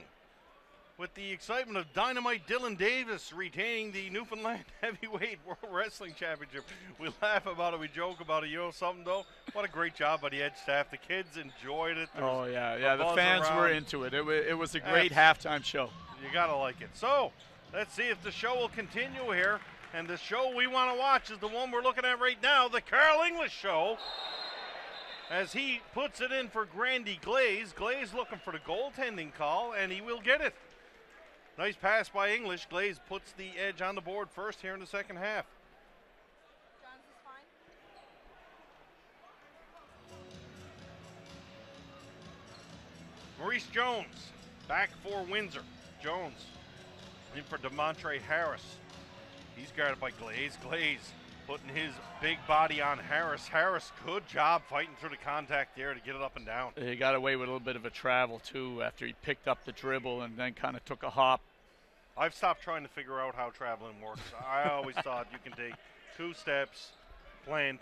with the excitement of Dynamite Dylan Davis retaining the Newfoundland Heavyweight World Wrestling Championship. We laugh about it, we joke about it. You know something, though? What a great job by the Edge staff. The kids enjoyed it. Oh, yeah. The fans were into it. It was a great halftime show. You got to like it. So, let's see if the show will continue here. And the show we want to watch is the one we're looking at right now, the Carl English Show. As he puts it in for Grandy Glaze. Glaze looking for the goaltending call, and he will get it. Nice pass by English. Glaze puts the Edge on the board first here in the second half. John's is fine. Maurice Jones back for Windsor. Jones in for DeMontre Harris. He's guarded by Glaze. Glaze putting his big body on Harris. Harris, good job fighting through the contact there to get it up and down. He got away with a little bit of a travel, too, after he picked up the dribble and then kind of took a hop. I've stopped trying to figure out how traveling works. I always thought you can take 2 steps, plant,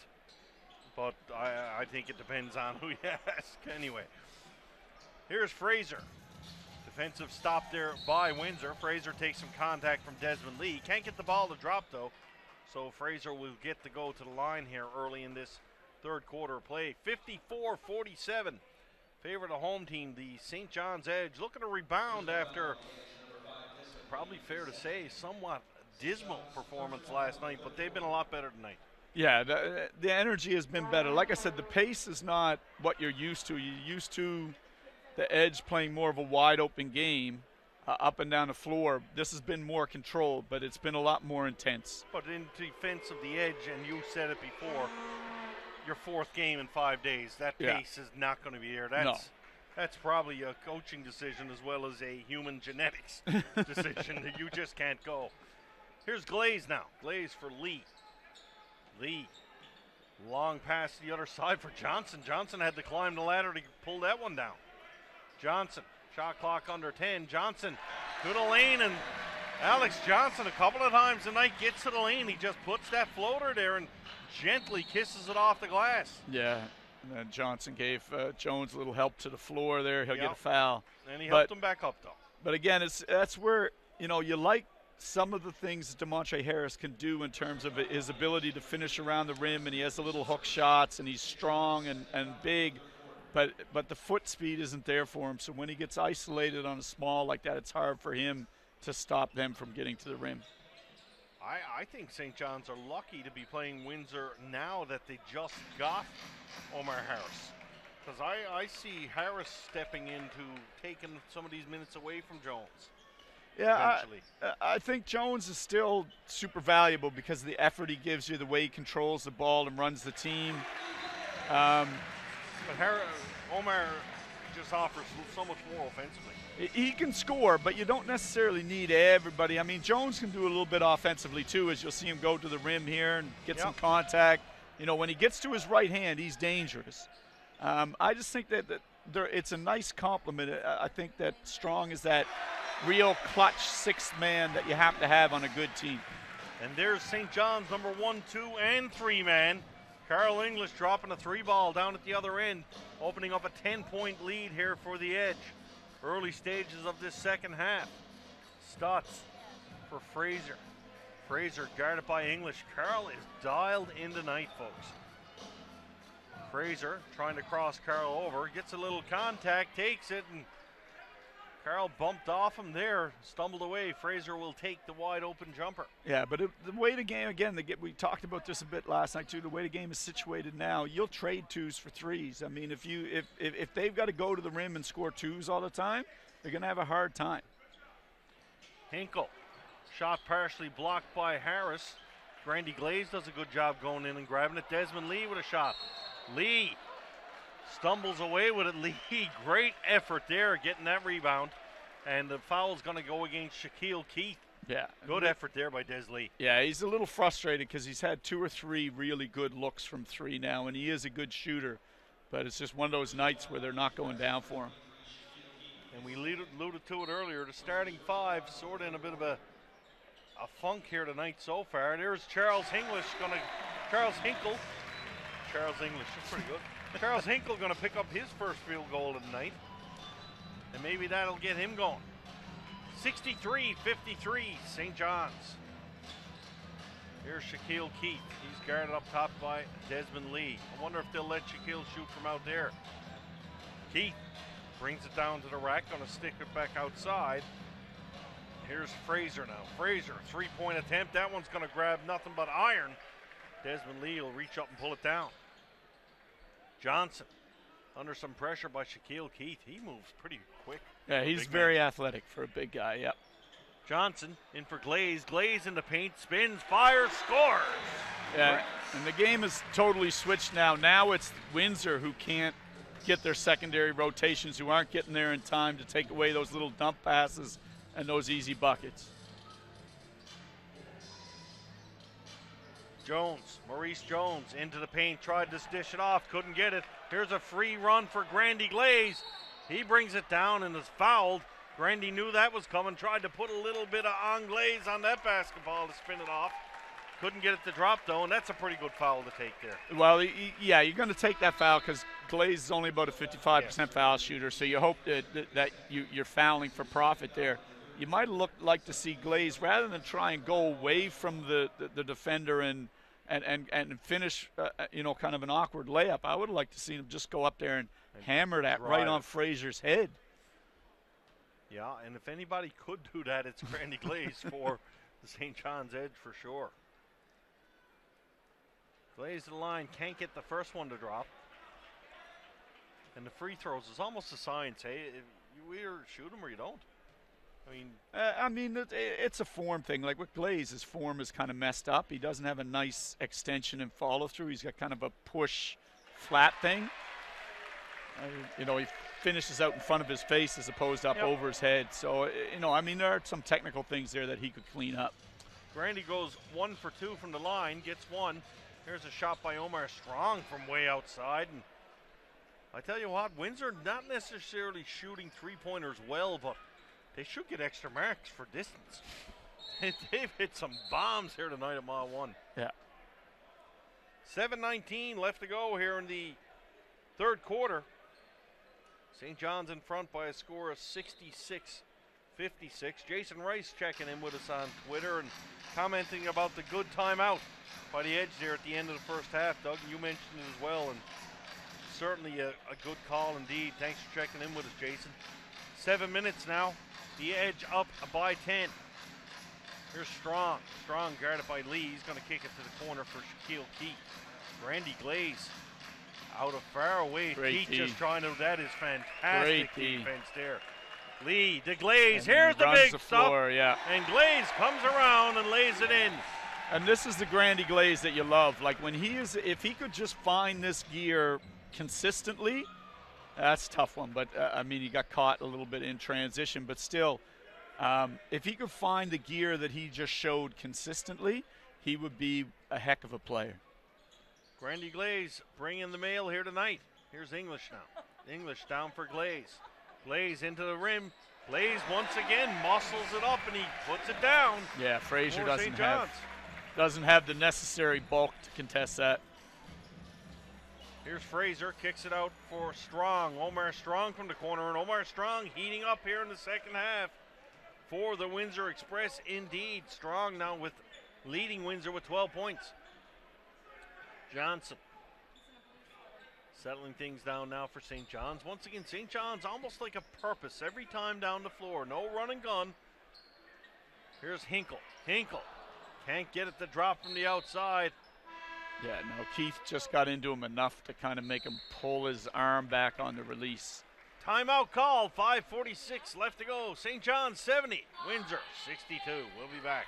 but I think it depends on who you ask. Anyway, here's Fraser. Defensive stop there by Windsor. Fraser takes some contact from Desmond Lee. Can't get the ball to drop, though. So Fraser will get to go to the line here early in this third quarter of play. 54-47. Favor of the home team, the St. John's Edge, looking to rebound after, probably fair to say, somewhat dismal performance last night, but they've been a lot better tonight. Yeah, the energy has been better. Like I said, the pace is not what you're used to. You're used to the Edge playing more of a wide open game. Up and down the floor. This has been more controlled, but it's been a lot more intense. But in defense of the Edge, and you said it before, your 4th game in 5 days, that pace is not going to be there. That's probably a coaching decision as well as a human genetics decision that you just can't go. Here's Glaze now. Glaze for Lee. Lee, long pass to the other side for Johnson. Johnson had to climb the ladder to pull that one down. Johnson. Shot clock under 10. Johnson to the lane, and Alex Johnson a couple of times tonight gets to the lane. He just puts that floater there and gently kisses it off the glass. Yeah, and then Johnson gave Jones a little help to the floor there. He'll get a foul. And he helped him back up, though. But again, that's where, you like some of the things that DeMontre Harris can do in terms of his ability to finish around the rim, and he has the little hook shots, and he's strong and big. But the foot speed isn't there for him, so when he gets isolated on a small like that, it's hard for him to stop them from getting to the rim. I think St. John's are lucky to be playing Windsor now that they just got Omar Harris. Because I see Harris stepping into taking some of these minutes away from Jones. Yeah, I think Jones is still super valuable because of the effort he gives you, the way he controls the ball and runs the team. But Omar just offers so much more offensively. He can score, but you don't necessarily need everybody. I mean, Jones can do a little bit offensively, too, as you'll see him go to the rim here and get some contact. When he gets to his right hand, he's dangerous. I just think that it's a nice compliment. I think that Strong is that real clutch 6th man that you have to have on a good team. And there's St. John's number 1, 2, and 3 man. Carl English dropping a 3-ball down at the other end, opening up a 10-point lead here for the Edge. Early stages of this second half. Stutz for Fraser. Fraser guarded by English. Carl is dialed in tonight, folks. Fraser trying to cross Carl over, gets a little contact, takes it, and Carl bumped off him there, stumbled away. Fraser will take the wide open jumper. Yeah, but the way the game, again, we talked about this a bit last night too, the way the game is situated now, you'll trade 2s for 3s. I mean, if they've got to go to the rim and score 2s all the time, they're going to have a hard time. Hinkle, shot partially blocked by Harris. Grandy Glaze does a good job going in and grabbing it. Desmond Lee with a shot. Lee stumbles away with it. Lee, great effort there getting that rebound. And the foul's going to go against Shaquille Keith. Yeah. Good effort there by Des Lee. Yeah, he's a little frustrated because he's had 2 or 3 really good looks from 3 now, and he is a good shooter. But it's just one of those nights where they're not going down for him. And we alluded to it earlier. The starting 5 sort of in a bit of a funk here tonight so far. There's Charles English. Charles English, that's pretty good. Charles Hinkle going to pick up his first field goal of the night. And maybe that'll get him going. 63-53, St. John's. Here's Shaquille Keith. He's guarded up top by Desmond Lee. I wonder if they'll let Shaquille shoot from out there. Keith brings it down to the rack, going to stick it back outside. Here's Fraser now. Fraser, three-point attempt. That one's going to grab nothing but iron. Desmond Lee will reach up and pull it down. Johnson, under some pressure by Shaquille Keith. He moves pretty quick. Yeah, he's very athletic for a big guy, yep. Johnson in for Glaze. Glaze in the paint, spins, fires, scores. Yeah, and the game is totally switched now. Now it's Windsor who can't get their secondary rotations, who aren't getting there in time to take away those little dump passes and those easy buckets. Jones, Maurice Jones into the paint, tried to dish it off, couldn't get it. Here's a free run for Grandy Glaze. He brings it down and is fouled. Grandy knew that was coming, tried to put a little bit of anglaise on that basketball to spin it off. Couldn't get it to drop, though, and that's a pretty good foul to take there. Well, yeah, you're going to take that foul because Glaze is only about a 55% foul shooter, so you hope that you're fouling for profit there. You might like to see Glaze, rather than try and go away from the defender and finish, kind of an awkward layup. I would like to see him just go up there and hammer that right on Fraser's head. Yeah, and if anybody could do that, it's Grandy Glaze for the St. John's Edge for sure. Glaze to the line, can't get the first one to drop. And the free throws is almost a science. Hey, you either shoot them or you don't. It's a form thing. Like with Glaze, his form is kind of messed up. He doesn't have a nice extension and follow through. He's got kind of a push flat thing. He finishes out in front of his face as opposed to up over his head. So, there are some technical things there that he could clean up. Grandy goes 1 for 2 from the line, gets one. Here's a shot by Omar Strong from way outside. And I tell you what, Windsor not necessarily shooting three-pointers well, but they should get extra marks for distance. They've hit some bombs here tonight at Mile 1. Yeah. 7:19 left to go here in the third quarter. St. John's in front by a score of 66-56. Jason Rice checking in with us on Twitter and commenting about the good timeout by the Edge there at the end of the first half. Doug, you mentioned it as well, and certainly a good call indeed. Thanks for checking in with us, Jason. 7 minutes now. The Edge up by 10. Here's Strong. Strong guarded by Lee. He's going to kick it to the corner for Shaquille Keith. Randy Glaze out of far away. Keith just trying to. That is fantastic defense there. Lee to Glaze. Here's the big stuff. And Glaze comes around and lays it in. And this is the Grandy Glaze that you love. Like if he could just find this gear consistently. That's a tough one, but he got caught a little bit in transition. But still, if he could find the gear that he just showed consistently, he would be a heck of a player. Grandy Glaze bringing the mail here tonight. Here's English now. English down for Glaze. Glaze into the rim. Glaze once again muscles it up and he puts it down. Yeah, Fraser doesn't have the necessary bulk to contest that. Here's Fraser, kicks it out for Strong. Omar Strong from the corner, and Omar Strong heating up here in the second half for the Windsor Express. Indeed, Strong now leading Windsor with 12 points. Johnson settling things down now for St. John's. Once again, St. John's almost like a purpose every time down the floor. No run and gun. Here's Hinkle. Hinkle can't get it to drop from the outside. Yeah, no, Keith just got into him enough to kind of make him pull his arm back on the release. Timeout called, 5:46 left to go. St. John's 70, Windsor 62. We'll be back.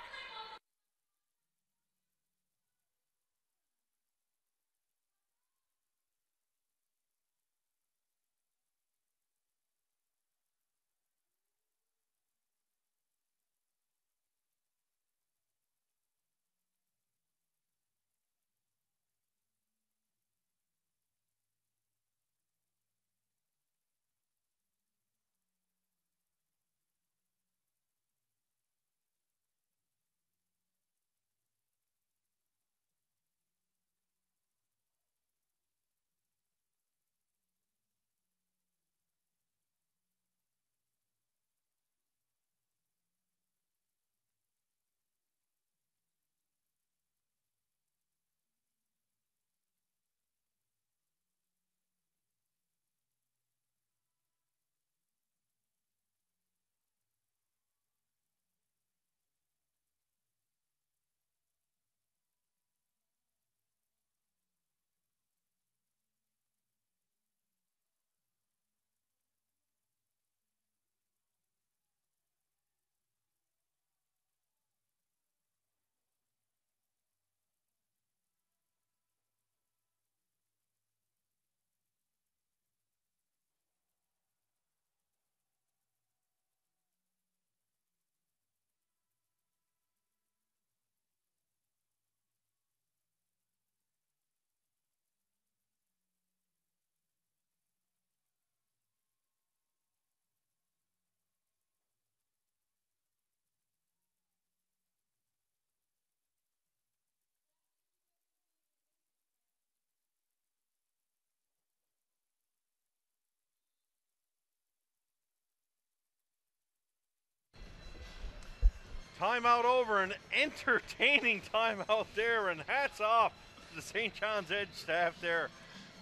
Timeout over, an entertaining timeout there, and hats off to the St. John's Edge staff there.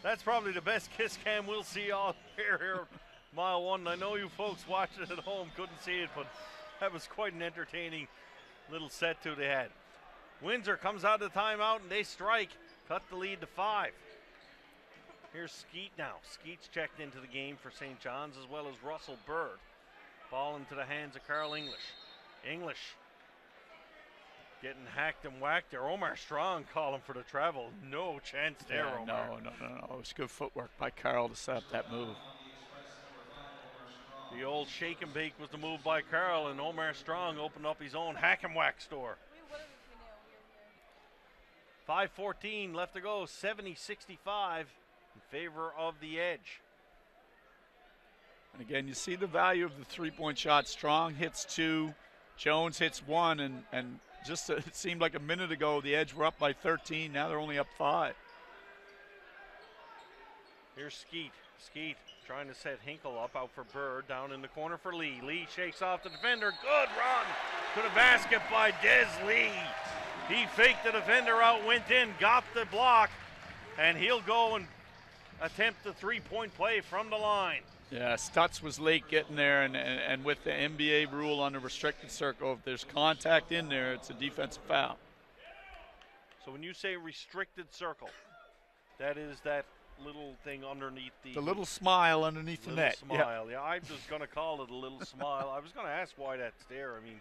That's probably the best kiss cam we'll see all here mile one. I know you folks watching it at home couldn't see it, but that was quite an entertaining little set two they had. Windsor comes out of the timeout and they strike, cut the lead to 5. Here's Skeet now. Skeet's checked into the game for St. John's, as well as Russell Bird. Ball into the hands of Carl English. English getting hacked and whacked there. Omar Strong calling for the travel. No chance there, Yeah, Omar. No. It was good footwork by Carl to set up that move. The old shake and bake was the move by Carl, and Omar Strong opened up his own hack and whack store. What if we knew? We were here. 5:14 left to go, 70-65 in favor of the Edge. And again, you see the value of the three-point shot. Strong hits 2, Jones hits 1, and just it seemed like a minute ago the Edge were up by 13. Now they're only up 5. Here's Skeet. Skeet trying to set Hinkle up out for Bird, down in the corner for Lee. Lee shakes off the defender. Good run to the basket by Des Lee. He faked the defender out, went in, got the block, and he'll go and attempt the three-point play from the line. Yeah, Stutz was late getting there, and with the NBA rule on the restricted circle, if there's contact in there, it's a defensive foul. So when you say restricted circle, that is that little thing underneath the little smile underneath the net. Smile. Yeah, I'm just going to call it a little smile. I was going to ask why that's there. I mean,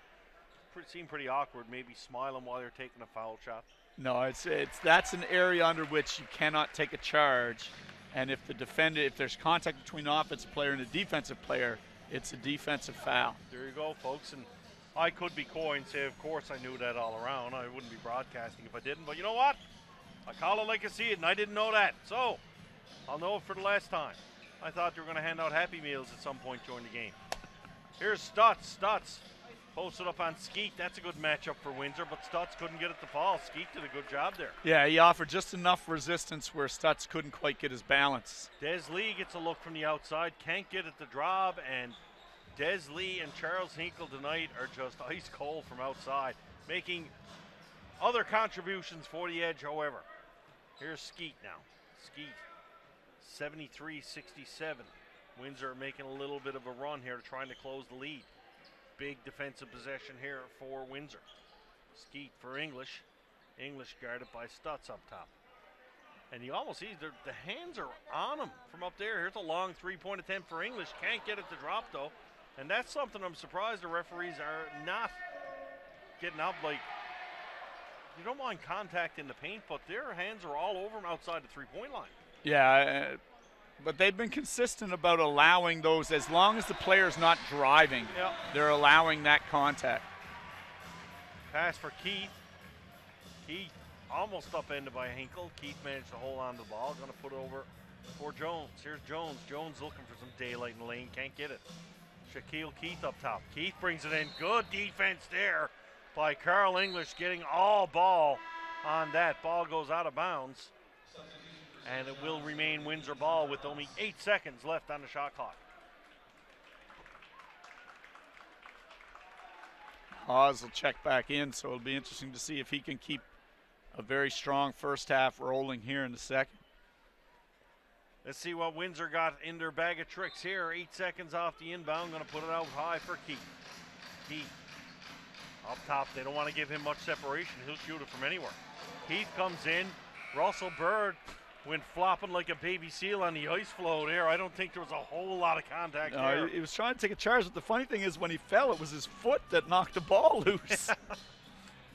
it seemed pretty awkward, maybe smiling while they're taking a foul shot. No, it's that's an area under which you cannot take a charge. And if there's contact between the offensive player and the defensive player, it's a defensive foul. There you go, folks. And I could be coy and say, of course I knew that all around. I wouldn't be broadcasting if I didn't. But you know what? I call it like I see it, and I didn't know that. So I'll know it for the last time. I thought they were going to hand out Happy Meals at some point during the game. Here's Stutz. Stutz posted up on Skeet. That's a good matchup for Windsor, but Stutz couldn't get it to fall. Skeet did a good job there. Yeah, he offered just enough resistance where Stutz couldn't quite get his balance. Des Lee gets a look from the outside, can't get it to drop, and Des Lee and Charles Hinkle tonight are just ice cold from outside, making other contributions for the Edge, however. Here's Skeet now. Skeet, 73-67. Windsor making a little bit of a run here, trying to close the lead. Big defensive possession here for Windsor. Skeet for English. English guarded by Stutz up top. And you almost see the hands are on him from up there. Here's a long three-point attempt for English. Can't get it to drop, though. And that's something I'm surprised the referees are not getting up. Like, you don't mind contact in the paint, but their hands are all over him outside the three-point line. Yeah, but they've been consistent about allowing those. As long as the player's not driving, Yep. They're allowing that contact. Pass for Keith. Keith almost upended by Hinkle. Keith managed to hold on to the ball. Going to put it over for Jones. Here's Jones. Jones looking for some daylight in the lane. Can't get it. Shaquille Keith up top. Keith brings it in. Good defense there by Carl English, getting all ball on that. Ball goes out of bounds. And it will remain Windsor ball with only 8 seconds left on the shot clock. Hawes will check back in, so it'll be interesting to see if he can keep a very strong first half rolling here in the second. Let's see what Windsor got in their bag of tricks here. 8 seconds off the inbound. Going to put it out high for Keith. Keith up top. They don't want to give him much separation. He'll shoot it from anywhere. Keith comes in. Russell Bird went flopping like a baby seal on the ice floe there. I don't think there was a whole lot of contact there. He was trying to take a charge, but the funny thing is when he fell, it was his foot that knocked the ball loose.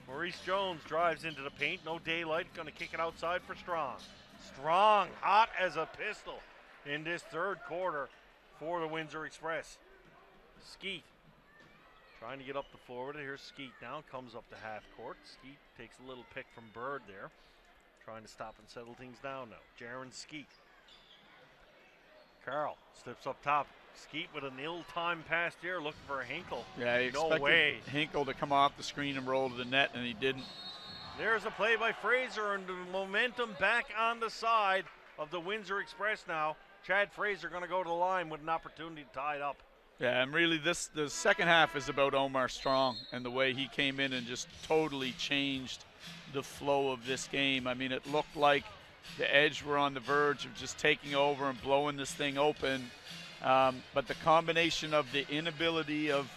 Maurice Jones drives into the paint. No daylight. Going to kick it outside for Strong. Strong, hot as a pistol in this third quarter for the Windsor Express. Skeet trying to get up the forward. Here's Skeet now. Comes up to half court. Skeet takes a little pick from Bird there. Trying to stop and settle things down now. Jaron Skeet. Carl steps up top. Skeet with an ill-timed pass there, looking for a Hinkle. Yeah, he no expected way. Hinkle to come off the screen and roll to the net, and he didn't. There's a play by Fraser, and the momentum back on the side of the Windsor Express now. Chad Fraser going to go to the line with an opportunity to tie it up. Yeah, and really the second half is about Omar Strong and the way he came in and just totally changed the flow of this game. I mean, it looked like the Edge were on the verge of just taking over and blowing this thing open. But the combination of the inability of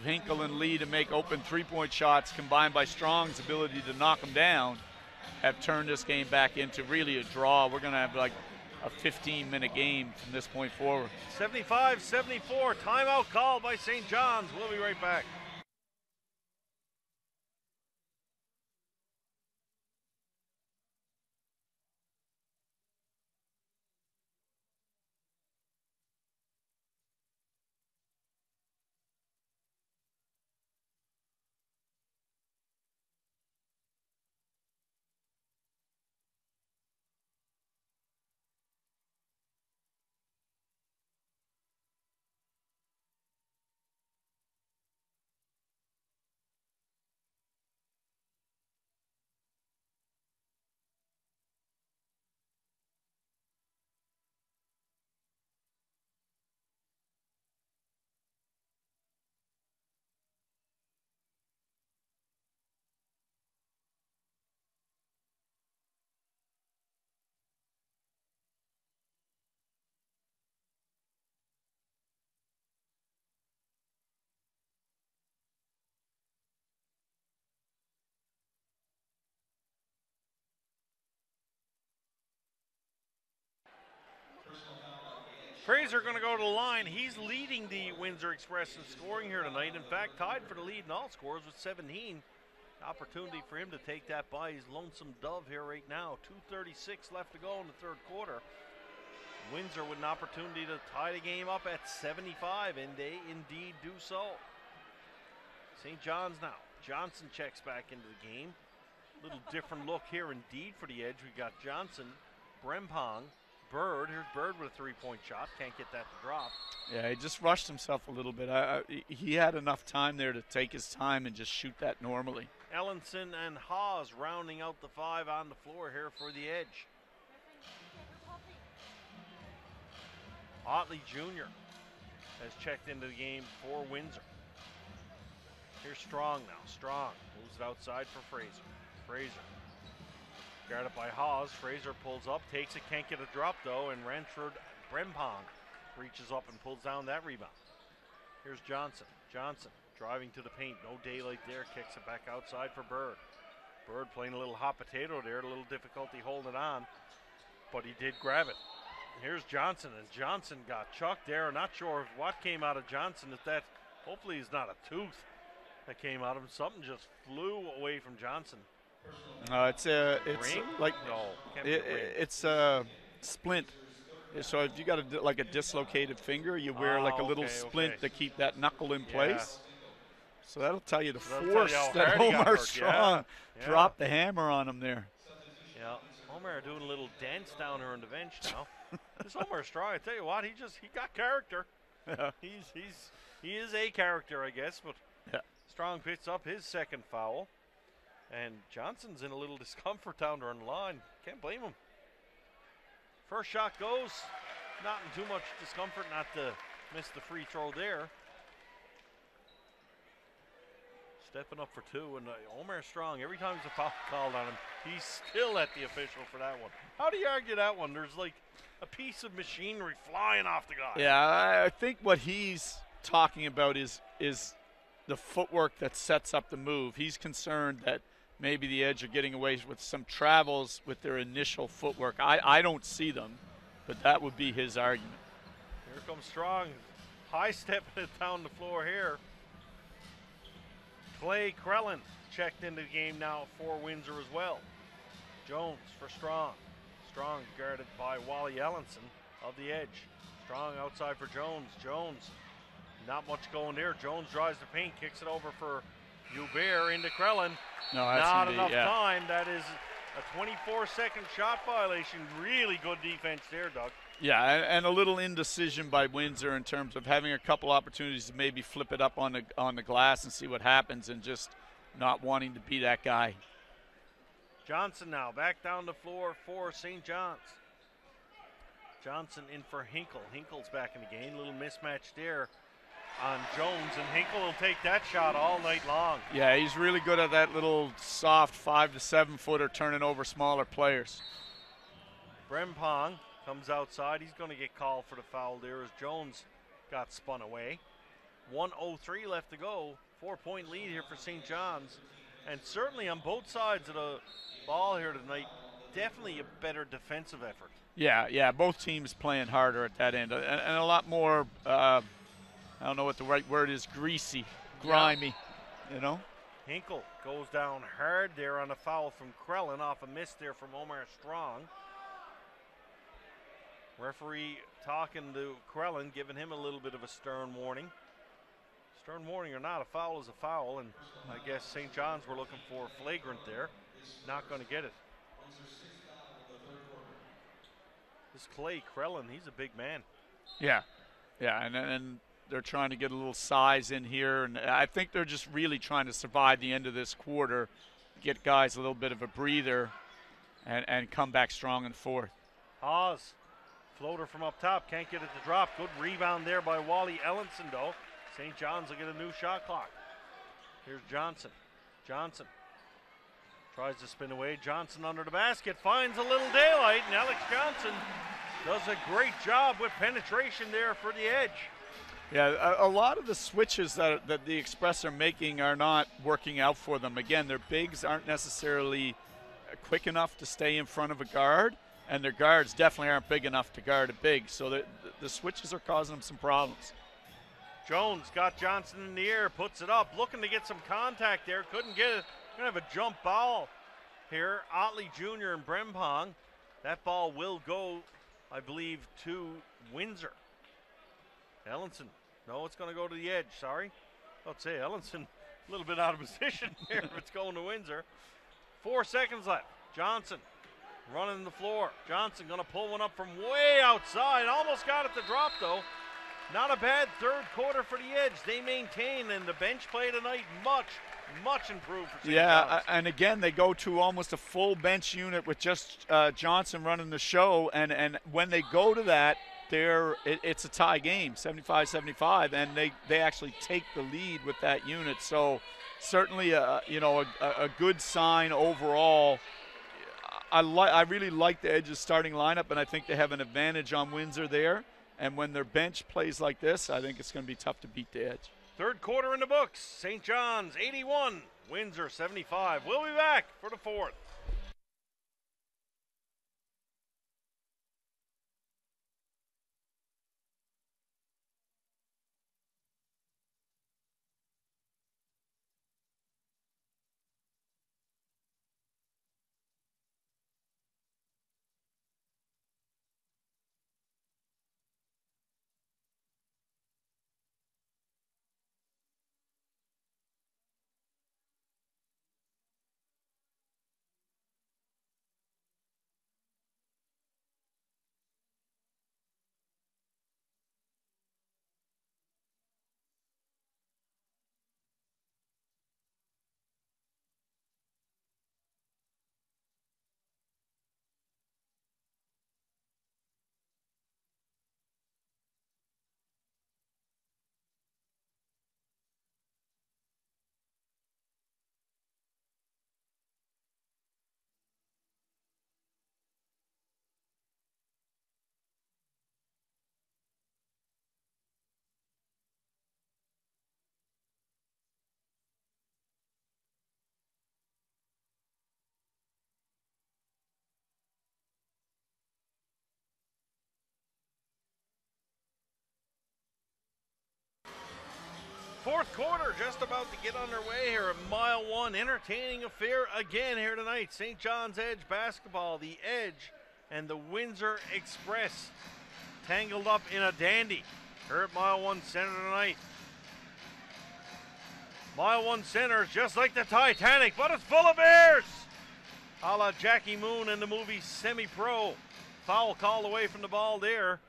Hinkle and Lee to make open three-point shots combined by Strong's ability to knock them down have turned this game back into really a draw. We're going to have like a 15-minute game from this point forward. 75-74, timeout called by St. John's. We'll be right back. Fraser going to go to the line. He's leading the Windsor Express in scoring here tonight. In fact, tied for the lead in all scores with 17. Opportunity for him to take that by his lonesome dove here right now. 2:36 left to go in the third quarter. Windsor with an opportunity to tie the game up at 75, and they indeed do so. St. John's now. Johnson checks back into the game. Little different look here indeed for the Edge. We got Johnson, Brempong, Bird. Here's Bird with a three-point shot. Can't get that to drop. Yeah, he just rushed himself a little bit. He had enough time there to take his time and just shoot that normally. Ellenson and Hawes rounding out the five on the floor here for the Edge. Otley Jr. has checked into the game for Windsor. Here's Strong now. Strong moves it outside for Fraser. Fraser guarded by Hawes. Fraser pulls up, takes it, can't get a drop though, and Ranford Brempong reaches up and pulls down that rebound. Here's Johnson. Johnson driving to the paint. No daylight there. Kicks it back outside for Bird. Bird playing a little hot potato there. A little difficulty holding it on, but he did grab it. Here's Johnson, and Johnson got chucked there. Not sure what came out of Johnson. That hopefully is not a tooth that came out of him. Something just flew away from Johnson. It's ring? Like No, can't be a ring. it's a splint. So if you got like a dislocated finger, you wear like a little splint to keep that knuckle in place. So that'll tell you the force that Omar Strong dropped the hammer on him there. Yeah, Omar doing a little dance down here on the bench now. This Omar Strong, I tell you what, he got character. He is a character, I guess. But Strong picks up his second foul. And Johnson's in a little discomfort down there on the line. Can't blame him. First shot goes. Not in too much discomfort not to miss the free throw there. Stepping up for two. And Omar Strong, every time there's a foul called on him, he's still at the official for that one. How do you argue that one? There's like a piece of machinery flying off the guy. Yeah, I think what he's talking about is the footwork that sets up the move. He's concerned that maybe the Edge are getting away with some travels with their initial footwork. I don't see them, but that would be his argument. Here comes Strong, high stepping it down the floor here. Clay Krellin checked into the game now for Windsor as well. Jones for Strong. Strong guarded by Wally Ellenson of the Edge. Strong outside for Jones. Jones, not much going there. Jones drives the paint, kicks it over for Hubert into Krellin. No, that's not enough time. That is a 24-second shot violation. Really good defense there, Doug. Yeah, and a little indecision by Windsor in terms of having a couple opportunities to maybe flip it up on the glass and see what happens, and just not wanting to be that guy. Johnson now back down the floor for St. John's. Johnson in for Hinkle. Hinkle's back in the game. Little mismatch there on Jones, and Hinkle will take that shot all night long. Yeah, he's really good at that little soft 5 to 7 footer turning over smaller players. Brempong comes outside. He's going to get called for the foul there as Jones got spun away. 1:03 left to go. 4-point lead here for St. John's. And certainly on both sides of the ball here tonight, definitely a better defensive effort. Yeah, both teams playing harder at that end. And a lot more, I don't know what the right word is, greasy, grimy, you know? Hinkle goes down hard there on a foul from Krellin off a miss there from Omar Strong. Referee talking to Krellin, giving him a little bit of a stern warning. Stern warning or not, a foul is a foul, and I guess St. John's were looking for flagrant there. Not going to get it. This Clay Krellin, he's a big man. Yeah, and they're trying to get a little size in here, and I think they're just really trying to survive the end of this quarter, get guys a little bit of a breather, and come back strong in fourth. Hawes, floater from up top, can't get it to drop. Good rebound there by Wally Ellenson, though. St. John's will get a new shot clock. Here's Johnson. Johnson tries to spin away. Johnson under the basket, finds a little daylight, and Alex Johnson does a great job with penetration there for the edge. Yeah, a lot of the switches that the Express are making are not working out for them. Again, their bigs aren't necessarily quick enough to stay in front of a guard, and their guards definitely aren't big enough to guard a big. So the switches are causing them some problems. Jones got Johnson in the air, puts it up, looking to get some contact there, couldn't get it. Gonna have a jump ball here. Otley Jr. and Brempong. That ball will go, I believe, to Windsor. Ellenson. No, it's going to go to the edge. Sorry. I'd say Ellenson a little bit out of position here if it's going to Windsor. 4 seconds left. Johnson running the floor. Johnson going to pull one up from way outside. Almost got it to drop, though. Not a bad third quarter for the Edge. They maintain, and the bench play tonight much improved for St. John's. And again, they go to almost a full bench unit with just Johnson running the show, and when they go to that, it's a tie game, 75-75, and they actually take the lead with that unit. So certainly a good sign overall. I really like the Edge's starting lineup, and I think they have an advantage on Windsor there. And when their bench plays like this, I think it's going to be tough to beat the Edge. Third quarter in the books. St. John's 81, Windsor 75. We'll be back for the fourth. Fourth quarter just about to get underway here at Mile 1. Entertaining affair again here tonight. St. John's Edge basketball, the Edge and the Windsor Express tangled up in a dandy here at Mile 1 Center tonight. Mile 1 Center is just like the Titanic, but it's full of airs. A la Jackie Moon in the movie Semi-Pro. Foul called away from the ball there.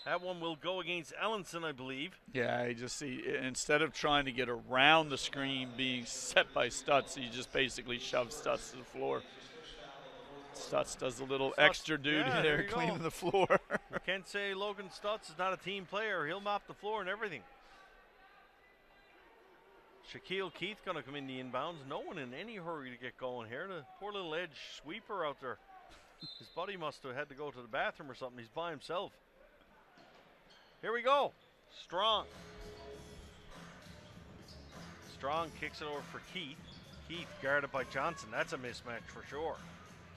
That one will go against Ellenson, I believe. Yeah, I just see, instead of trying to get around the screen being set by Stutz, he just basically shoves Stutz to the floor. Stutz does a little extra duty there cleaning the floor. You can't say Logan Stutz is not a team player. He'll mop the floor and everything. Shaquille Keith going to come in the inbounds. No one in any hurry to get going here. The poor little edge sweeper out there. His buddy must have had to go to the bathroom or something. He's by himself. Here we go. Strong. Strong kicks it over for Keith. Keith guarded by Johnson. That's a mismatch for sure.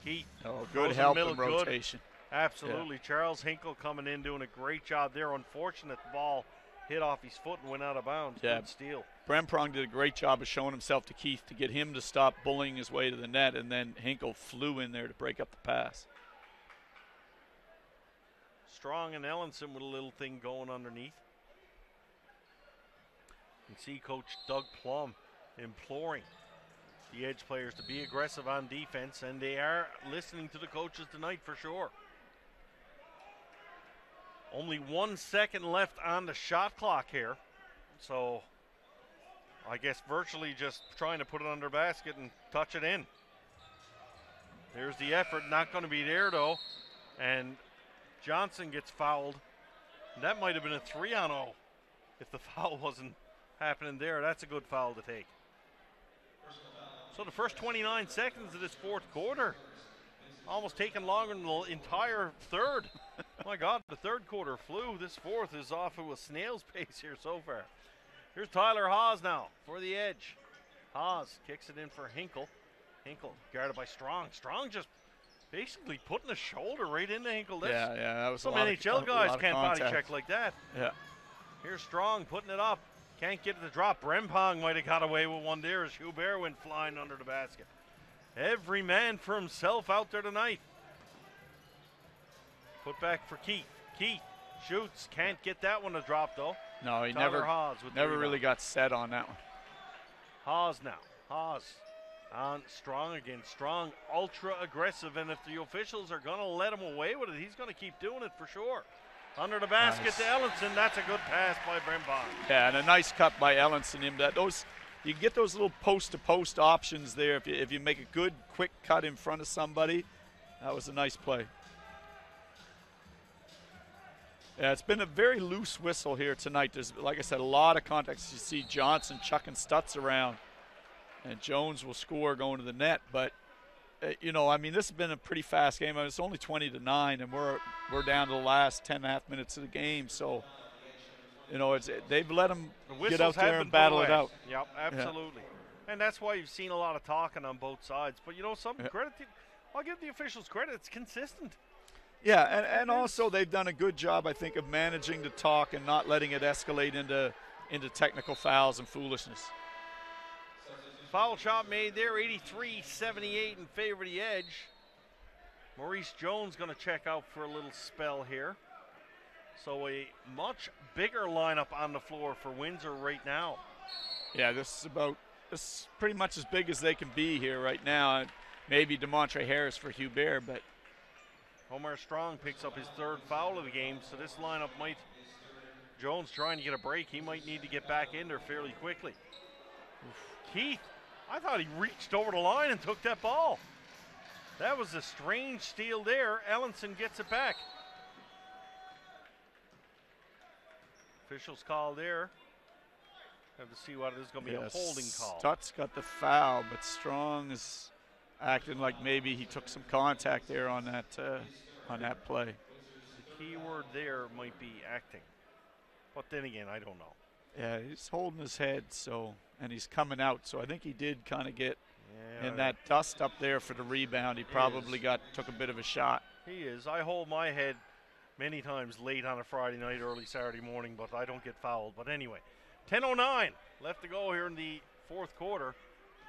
Keith. Oh, good help and rotation. Good. Absolutely. Yeah. Charles Hinkle coming in, doing a great job there. Unfortunate the ball hit off his foot and went out of bounds. Yeah. Good steal. Bremprong did a great job of showing himself to Keith to get him to stop bullying his way to the net, and then Hinkle flew in there to break up the pass. Strong and Ellenson with a little thing going underneath. You can see Coach Doug Plum imploring the Edge players to be aggressive on defense, and they are listening to the coaches tonight for sure. Only 1 second left on the shot clock here, so I guess virtually just trying to put it under basket and touch it in. There's the effort, not going to be there though, and Johnson gets fouled. That might have been a 3-on-0 if the foul wasn't happening there. That's a good foul to take. So the first 29 seconds of this fourth quarter, almost taking longer than the entire third. My God, the third quarter flew. This fourth is off of a snail's pace here so far. Here's Tyler Haas now for the Edge. Haas kicks it in for Hinkle. Hinkle guarded by Strong. Strong just basically putting a shoulder right into Hinkle. Yeah, that was some NHL guys can't body check like that. Yeah. Here's Strong putting it up. Can't get it to drop. Brempong might have got away with one there as Hubert went flying under the basket. Every man for himself out there tonight. Put back for Keith. Keith shoots. Can't get that one to drop though. No, he Tyler never really got set on that one. Haas now. Haas on Strong again. Strong ultra aggressive, and if the officials are going to let him away with it, he's going to keep doing it for sure. Under the basket nice. to Ellenson. That's a good pass by Brempong. Yeah, and a nice cut by Ellenson. You can get those little post-to-post options there if you make a good, quick cut in front of somebody. That was a nice play. Yeah, it's been a very loose whistle here tonight. There's, like I said, a lot of contact. You see Johnson chucking Stutz around, and Jones will score going to the net. But, I mean, this has been a pretty fast game. I mean, it's only 20-9, and we're down to the last 10.5 minutes of the game. So, they've let them get out there and battle it out. Yep, absolutely. Yeah. And that's why you've seen a lot of talking on both sides. But, credit I'll give the officials credit. It's consistent. Yeah, and also they've done a good job, I think, of managing to talk and not letting it escalate into technical fouls and foolishness. Foul shot made there, 83-78 in favor of the Edge. Maurice Jones going to check out for a little spell here. So a much bigger lineup on the floor for Windsor right now. Yeah, this is pretty much as big as they can be here right now. Maybe DeMontre Harris for Hubert, but Omar Strong picks up his third foul of the game, so this lineup might, Jones trying to get a break, he might need to get back in there fairly quickly. Keith, I thought he reached over the line and took that ball. That was a strange steal there. Ellenson gets it back. Officials call there. Have to see what it is going to be, a holding call. Stutz got the foul, but Strong is acting like maybe he took some contact there on that play. The key word there might be acting, but then again, I don't know. Yeah, he's holding his head, and he's coming out, so I think he did kind of get in that dust up there for the rebound. He probably took a bit of a shot. He is. I hold my head many times late on a Friday night, early Saturday morning, but I don't get fouled. But anyway, 10:09 left to go here in the fourth quarter.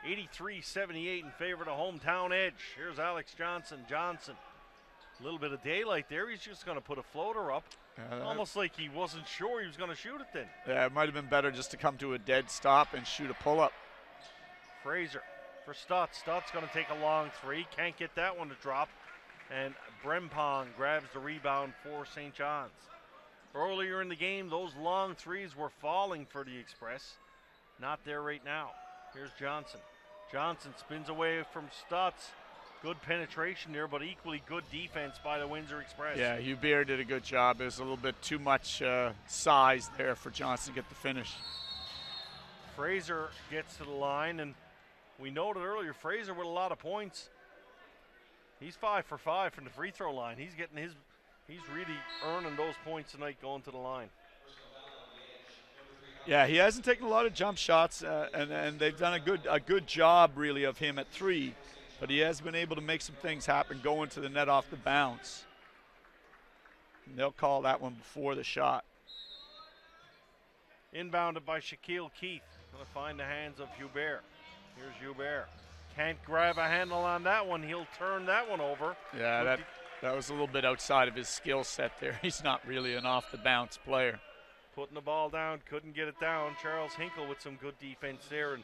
83-78 in favor of the hometown Edge. Here's Alex Johnson. A little bit of daylight there. He's just going to put a floater up. Almost like he wasn't sure he was going to shoot it then. Yeah, it might have been better just to come to a dead stop and shoot a pull-up. Fraser for Stutz. Stutz going to take a long three. Can't get that one to drop. And Brempong grabs the rebound for St. John's. Earlier in the game, those long threes were falling for the Express. Not there right now. Here's Johnson. Johnson spins away from Stutz. Good penetration there, but equally good defense by the Windsor Express. Yeah, Hubert did a good job. There's a little bit too much size there for Johnson to get the finish. Fraser gets to the line, and we noted earlier, Fraser with a lot of points. He's 5 for 5 from the free throw line. He's getting he's really earning those points tonight going to the line. Yeah, he hasn't taken a lot of jump shots, and they've done a good job really of him at 3, but he has been able to make some things happen going to the net off the bounce. And they'll call that one before the shot. Inbounded by Shaquille Keith. Going to find the hands of Hubert. Here's Hubert. Can't grab a handle on that one. He'll turn that one over. Yeah, that was a little bit outside of his skill set there. He's not really an off-the-bounce player. Putting the ball down, couldn't get it down. Charles Hinkle with some good defense there. And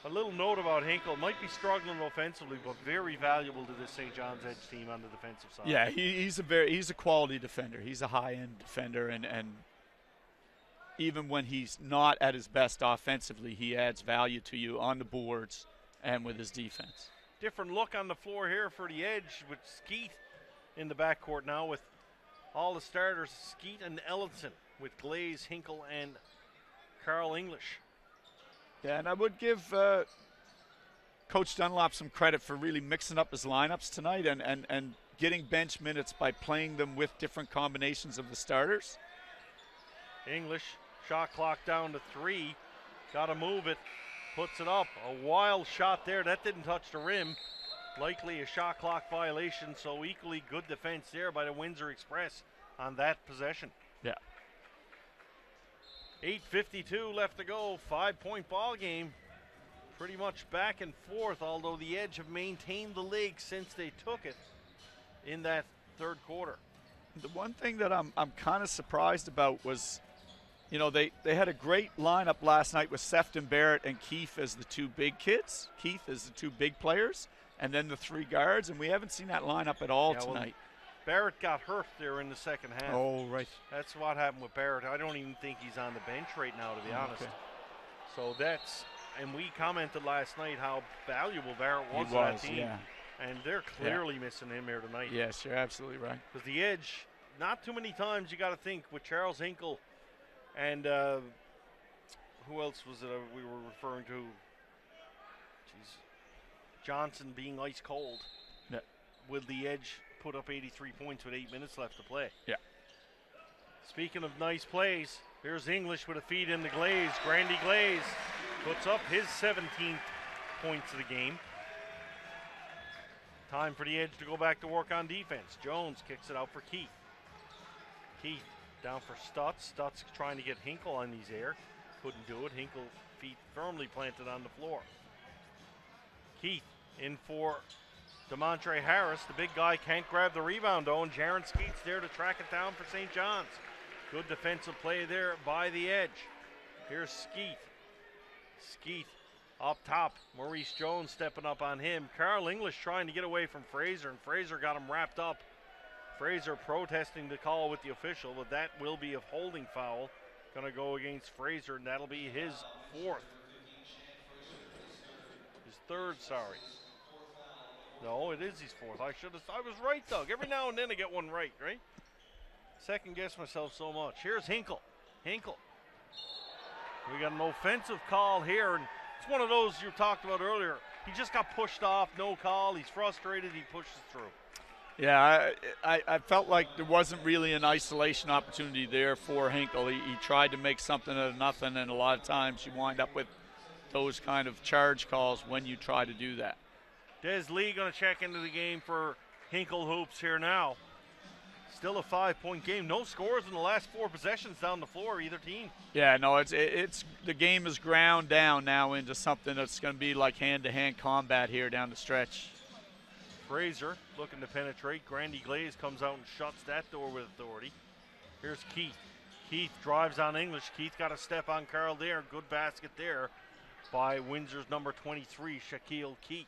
a little note about Hinkle, might be struggling offensively, but very valuable to this St. John's Edge team on the defensive side. Yeah, he's a quality defender. He's a high-end defender, and even when he's not at his best offensively, he adds value to you on the boards and with his defense. Different look on the floor here for the Edge with Skeet in the backcourt now with all the starters, Skeet and Ellenson, with Glaze, Hinkle, and Carl English. Yeah, and I would give Coach Dunlop some credit for really mixing up his lineups tonight and getting bench minutes by playing them with different combinations of the starters. English, shot clock down to 3. Got to move it. Puts it up. A wild shot there. That didn't touch the rim. Likely a shot clock violation, so equally good defense there by the Windsor Express on that possession. Yeah. 8:52 left to go. 5-point ball game. Pretty much back and forth, although the Edge have maintained the lead since they took it in that third quarter. The one thing that I'm kind of surprised about was, you know, they had a great lineup last night with Sefton Barrett and Keith as the 2 big kids. Keith as the 2 big players, and then the 3 guards, and we haven't seen that lineup at all tonight. Well, Barrett got hurt there in the second half. Oh, right. That's what happened with Barrett. I don't even think he's on the bench right now, to be honest. Okay. So that's, and we commented last night how valuable Barrett was to that team. Yeah. And they're clearly missing him here tonight. Yes, you're absolutely right. Because the Edge, not too many times you got to think with Charles Hinkle and who else was it we were referring to? Jeez. Johnson being ice cold. Yeah. Will the Edge put up 83 points with 8 minutes left to play? Yeah. Speaking of nice plays, here's English with a feed in the Glaze. Grandy Glaze puts up his 17th points of the game. Time for the Edge to go back to work on defense. Jones kicks it out for Keith. Keith down for Stutz. Stutz trying to get Hinkle on these air. Couldn't do it. Hinkle feet firmly planted on the floor. Keith in for DeMontre Harris. The big guy can't grab the rebound though, and Jaron Skeet's there to track it down for St. John's. Good defensive play there by the Edge. Here's Skeet. Skeet up top. Maurice Jones stepping up on him. Carl English trying to get away from Fraser, and Fraser got him wrapped up. Fraser protesting the call with the official, but that will be a holding foul. Going to go against Fraser, and that'll be his 4th. His 3rd, sorry. No, it is his 4th. I was right, Doug. Every now and then I get one right? Second guess myself so much. Here's Hinkle. Hinkle. We got an offensive call here, and it's one of those you talked about earlier. He just got pushed off, no call. He's frustrated. He pushes through. Yeah, I felt like there wasn't really an isolation opportunity there for Hinkle. He tried to make something out of nothing, and a lot of times you wind up with those kind of charge calls when you try to do that. Des Lee going to check into the game for Hinkle Hoops here now. Still a 5-point game. No scores in the last 4 possessions down the floor, either team. Yeah, no, it's the game is ground down now into something that's going to be like hand-to-hand combat here down the stretch. Fraser looking to penetrate. Grandy Glaze comes out and shuts that door with authority. Here's Keith. Keith drives on English. Keith got a step on Carl there. Good basket there by Windsor's number 23, Shaquille Keith.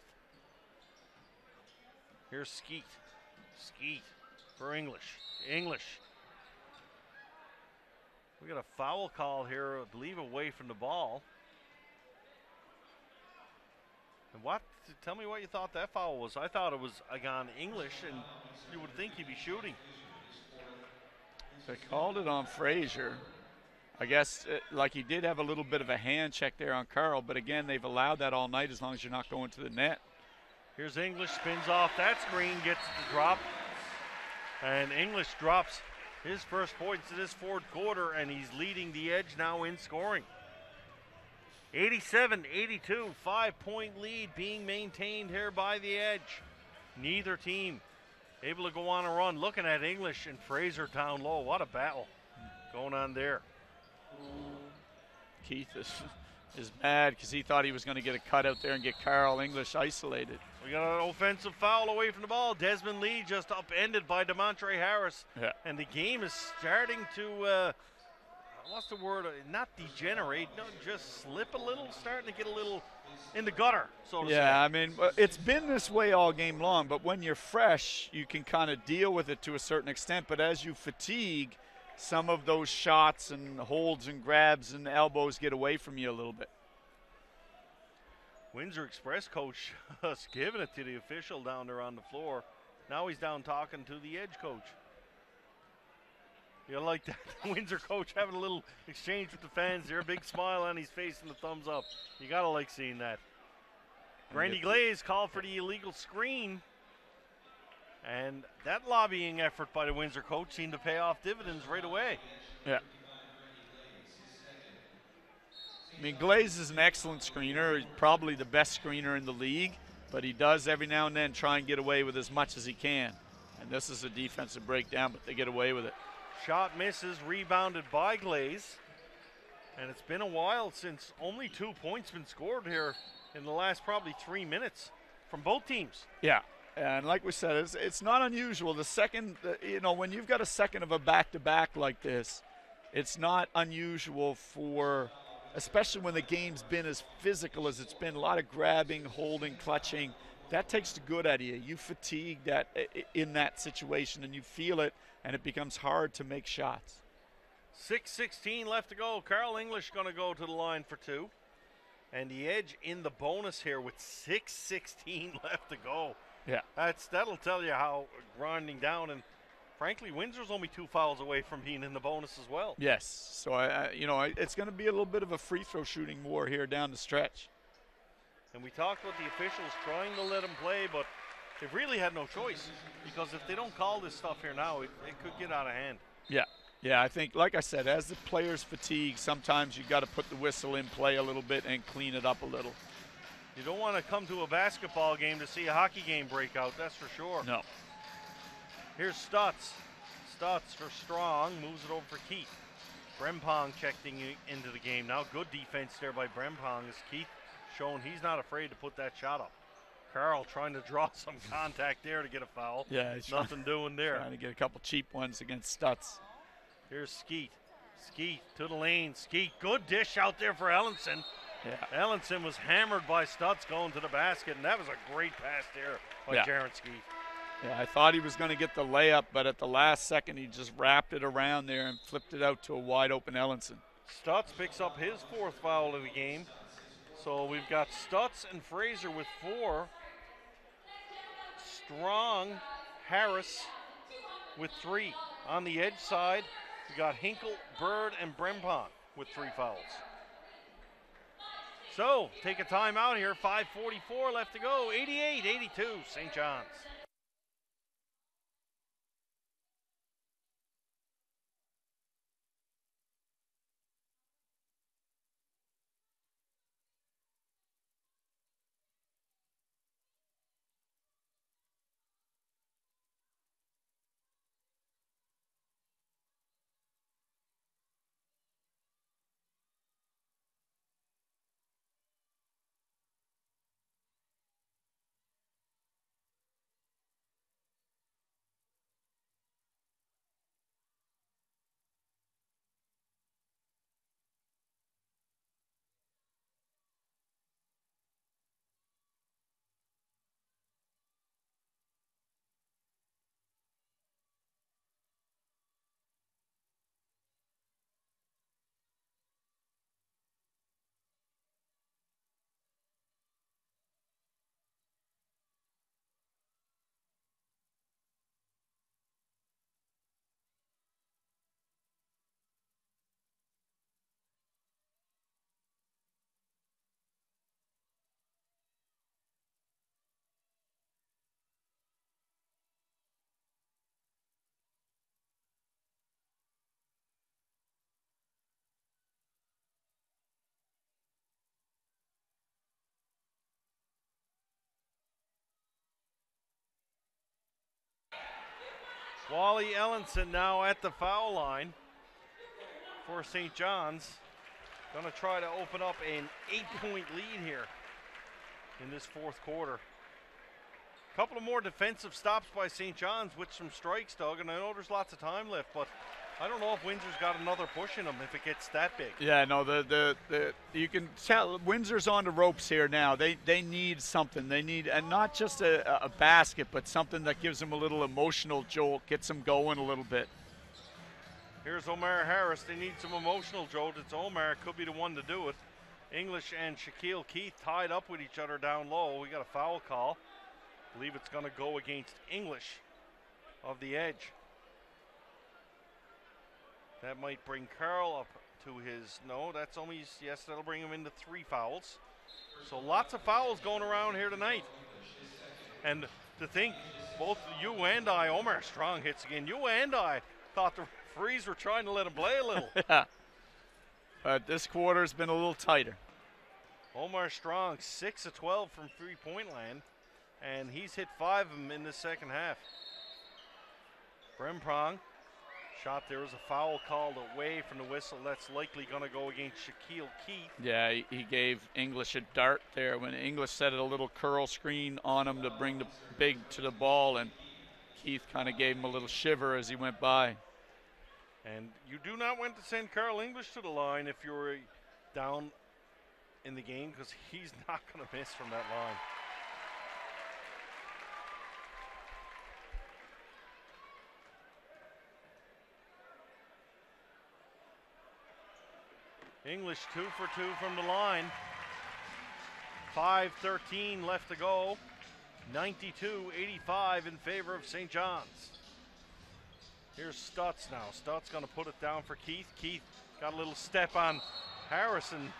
Here's Skeet. Skeet for English. English. We got a foul call here, I believe, away from the ball. And what? Tell me what you thought that foul was. I thought it was on English, and you would think he'd be shooting. They called it on Frazier. I guess, like he did have a little bit of a hand check there on Carl, but again, they've allowed that all night as long as you're not going to the net. Here's English, spins off that screen, gets the drop, and English drops his first points in this fourth quarter, and he's leading the Edge now in scoring. 87-82, 5-point lead being maintained here by the Edge. Neither team able to go on a run. Looking at English and Fraser down low. What a battle going on there. Keith is mad because he thought he was going to get a cut out there and get Carl English isolated. We got an offensive foul away from the ball. Desmond Lee just upended by DeMontre Harris. Yeah. And the game is starting to, what's the word? Not degenerate, no, just slip a little, starting to get a little in the gutter, so to say. Yeah, I mean, it's been this way all game long, but when you're fresh, you can kind of deal with it to a certain extent. But as you fatigue, some of those shots and holds and grabs and elbows get away from you a little bit. Windsor Express coach just giving it to the official down there on the floor. Now he's down talking to the Edge coach. You like that? Windsor coach having a little exchange with the fans there. Big smile on his face and the thumbs up. You got to like seeing that. Brandy Glaze called for the illegal screen. And that lobbying effort by the Windsor coach seemed to pay off dividends right away. Yeah. I mean, Glaze is an excellent screener, probably the best screener in the league, but he does every now and then try and get away with as much as he can. And this is a defensive breakdown, but they get away with it. Shot misses, rebounded by Glaze. And it's been a while since only 2 points been scored here in the last probably 3 minutes from both teams. Yeah, and like we said, it's not unusual. The second, when you've got a second of a back-to-back like this, it's not unusual for, especially when the game's been as physical as it's been, a lot of grabbing, holding, clutching. That takes the good out of you. You fatigue that in that situation, and you feel it, and it becomes hard to make shots. 6:16 left to go. Carl English going to go to the line for 2. And the Edge in the bonus here with 6:16 left to go. Yeah. That'll tell you how grinding down. And frankly, Windsor's only 2 fouls away from being in the bonus as well. Yes. So, it's going to be a little bit of a free throw shooting war here down the stretch. And we talked about the officials trying to let him play, but they've really had no choice. Because if they don't call this stuff here now, it could get out of hand. Yeah. Yeah, I think, like I said, as the players fatigue, sometimes you got to put the whistle in play a little bit and clean it up a little. You don't want to come to a basketball game to see a hockey game break out, that's for sure. No. Here's Stutz. Stutz for Strong, moves it over for Keith. Brempong checking into the game now. Good defense there by Brempong as Keith showing he's not afraid to put that shot up. Carl trying to draw some contact there to get a foul. Yeah, he's nothing doing there. Trying to get a couple cheap ones against Stutz. Here's Skeet. Skeet to the lane. Skeet, good dish out there for Ellenson. Yeah. Ellenson was hammered by Stutz going to the basket, and that was a great pass there by Jaron Skeet. Yeah, I thought he was going to get the layup, but at the last second he just wrapped it around there and flipped it out to a wide open Ellenson. Stutz picks up his 4th foul of the game. So we've got Stutz and Fraser with 4. Strong, Harris with 3. On the Edge side, we got Hinkle, Bird, and Brempong with 3 fouls. So, take a timeout here. 5:44 left to go. 88-82, St. John's. Wally Ellenson now at the foul line for St. John's. Going to try to open up an 8-point lead here in this fourth quarter. A couple of more defensive stops by St. John's with some strikes, Doug, and I know there's lots of time left, but I don't know if Windsor's got another push in them if it gets that big. Yeah, no, the you can tell Windsor's on the ropes here now. They need something. They need, and not just a basket, but something that gives them a little emotional jolt, gets them going a little bit. Here's Omar Harris. They need some emotional jolt. It's Omar. Could be the one to do it. English and Shaquille Keith tied up with each other down low. We got a foul call. I believe it's going to go against English of the Edge. That might bring Carl up to his, no, that's only, yes, that'll bring him into 3 fouls. So lots of fouls going around here tonight. And to think, both you and I, Omar Strong hits again. You and I thought the referees were trying to let him play a little. Yeah. But this quarter's been a little tighter. Omar Strong, 6 of 12 from three-point land, and he's hit 5 of them in the second half. Bremprong. Shot, there was a foul called away from the whistle. That's likely going to go against Shaquille Keith. Yeah, he gave English a dart there when English set a little curl screen on him to bring the big to the ball, and Keith kind of gave him a little shiver as he went by. And you do not want to send Carl English to the line if you're down in the game, because he's not going to miss from that line. English 2 for 2 from the line. 5:13 left to go. 92-85 in favor of St. John's. Here's Stutz now. Stutz going to put it down for Keith. Keith got a little step on Harrison.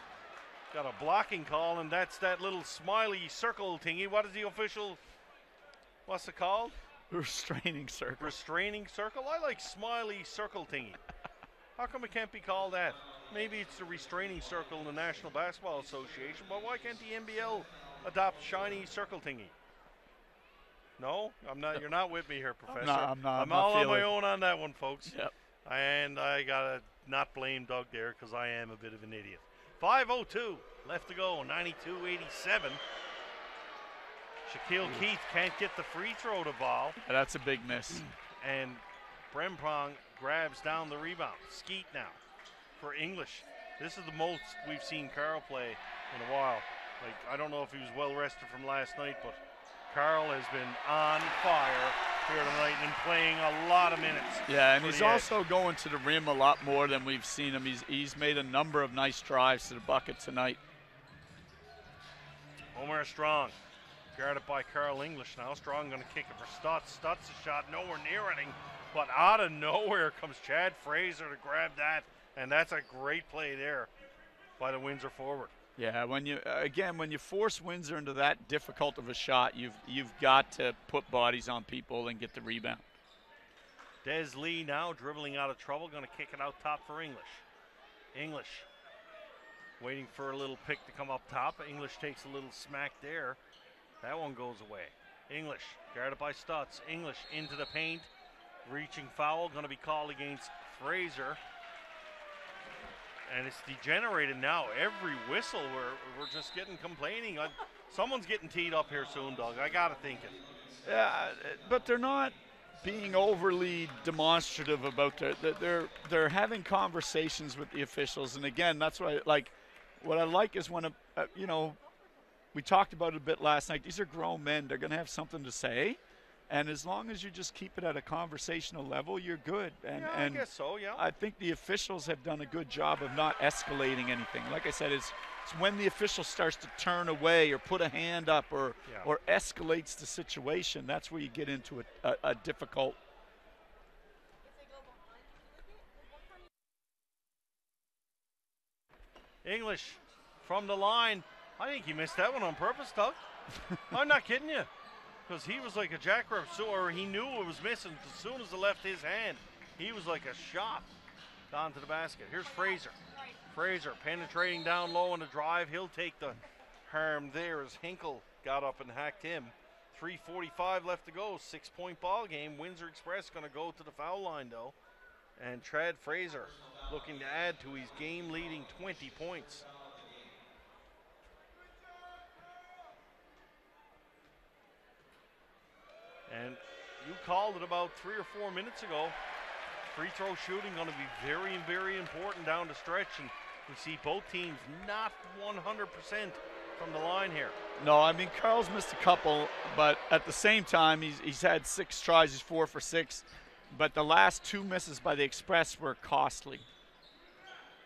Got a blocking call, and that's that little smiley circle thingy. What is the official, what's it called? Restraining circle. Restraining circle? I like smiley circle thingy. How come it can't be called that? Maybe it's the restraining circle in the National Basketball Association, but why can't the NBL adopt shiny circle thingy? No, I'm not. You're not with me here, Professor. I'm all on my own on that one, folks. Yep. And I gotta not blame Doug there because I am a bit of an idiot. 5:02 left to go. 92-87. Shaquille Keith can't get the free throw to ball. Yeah, that's a big miss. And Bremprong grabs down the rebound. Skeet now for English. This is the most we've seen Carl play in a while. Like, I don't know if he was well rested from last night, but Carl has been on fire here tonight and playing a lot of minutes. Yeah, and he's also going to the rim a lot more than we've seen him. He's made a number of nice drives to the bucket tonight. Omar Strong, guarded by Carl English now. Strong going to kick it for Stutz. Stutz' shot nowhere near anything, but out of nowhere comes Chad Fraser to grab that, and that's a great play there by the Windsor forward. Yeah, when you force Windsor into that difficult of a shot, you've got to put bodies on people and get the rebound. Des Lee now dribbling out of trouble, going to kick it out top for English. English waiting for a little pick to come up top. English takes a little smack there. That one goes away. English guarded by Stutz. English into the paint. Reaching foul, going to be called against Fraser. And it's degenerated now. Every whistle, we're just getting complaining. Someone's getting teed up here soon, Doug. I got to think it. Yeah, but they're not being overly demonstrative about they're having conversations with the officials. And again, that's what I like. What I like is when we talked about it a bit last night. These are grown men. They're going to have something to say. And as long as you just keep it at a conversational level, you're good. And I guess so, yeah. I think the officials have done a good job of not escalating anything. Like I said, it's when the official starts to turn away or put a hand up or escalates the situation, that's where you get into a difficult. English from the line. I think he missed that one on purpose, Doug. I'm not kidding you. Because he was like a jackrabbit, or he knew it was missing as soon as it left his hand. He was like a shot down to the basket. Here's Fraser. Fraser penetrating down low on the drive. He'll take the harm there as Hinkle got up and hacked him. 3:45 left to go. 6-point ball game. Windsor Express going to go to the foul line, though. And Chad Fraser looking to add to his game-leading 20 points. And you called it about 3 or 4 minutes ago. Free throw shooting going to be very, very important down the stretch. And we see both teams not 100% from the line here. No, I mean, Carl's missed a couple, but at the same time, he's had 6 tries. He's 4 for 6. But the last 2 misses by the Express were costly.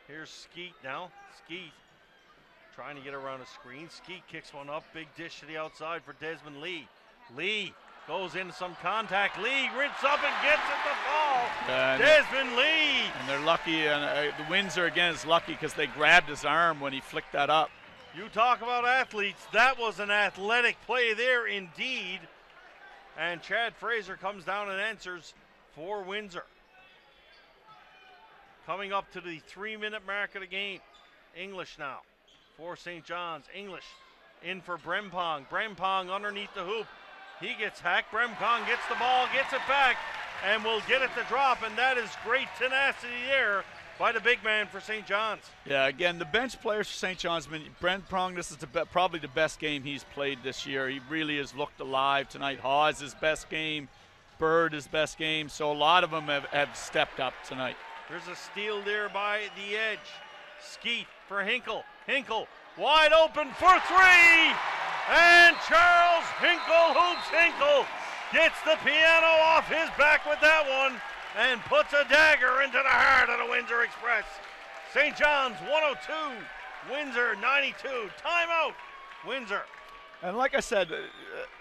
Here's Skeet now. Skeet trying to get around a screen. Skeet kicks one up. Big dish to the outside for Desmond Lee. Lee goes into some contact. Lee rinses up and gets it to fall. Desmond Lee. And they're lucky. And the Windsor, again, is lucky because they grabbed his arm when he flicked that up. You talk about athletes. That was an athletic play there indeed. And Chad Fraser comes down and answers for Windsor. Coming up to the 3-minute mark of the game. English now for St. John's. English in for Brempong. Brempong underneath the hoop. He gets hacked. Brempong gets the ball, gets it back, and will get it to drop. And that is great tenacity there by the big man for St. John's. Yeah, again, the bench players for St. John's, Brempong, this is probably the best game he's played this year. He really has looked alive tonight. Hawes, his best game. Bird, his best game. So a lot of them have stepped up tonight. There's a steal there by the edge. Skeet for Hinkle. Hinkle wide open for 3. And Charles Hinkle hoops. Hinkle gets the piano off his back with that one and puts a dagger into the heart of the Windsor Express. St. John's 102, Windsor 92. Timeout, Windsor. And like I said,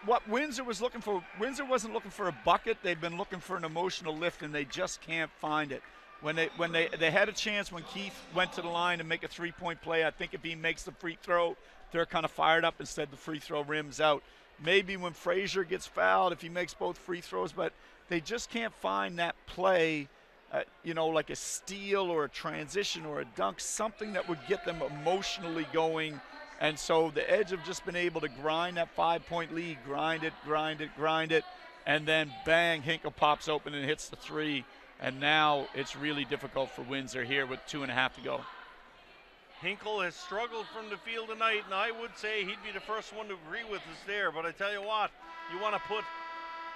what Windsor was looking for, Windsor wasn't looking for a bucket. They've been looking for an emotional lift, and they just can't find it. When they had a chance when Keith went to the line to make a 3-point play, I think if he makes the free throw, they're kind of fired up. Instead, the free throw rims out. Maybe when Frazier gets fouled, if he makes both free throws, but they just can't find that play, like a steal or a transition or a dunk, something that would get them emotionally going. And so the Edge have just been able to grind that 5-point lead, grind it, and then bang, Hinkle pops open and hits the 3. And now it's really difficult for Windsor here with 2.5 to go. Hinkle has struggled from the field tonight, and I would say he'd be the first one to agree with us there. But I tell you what, you want to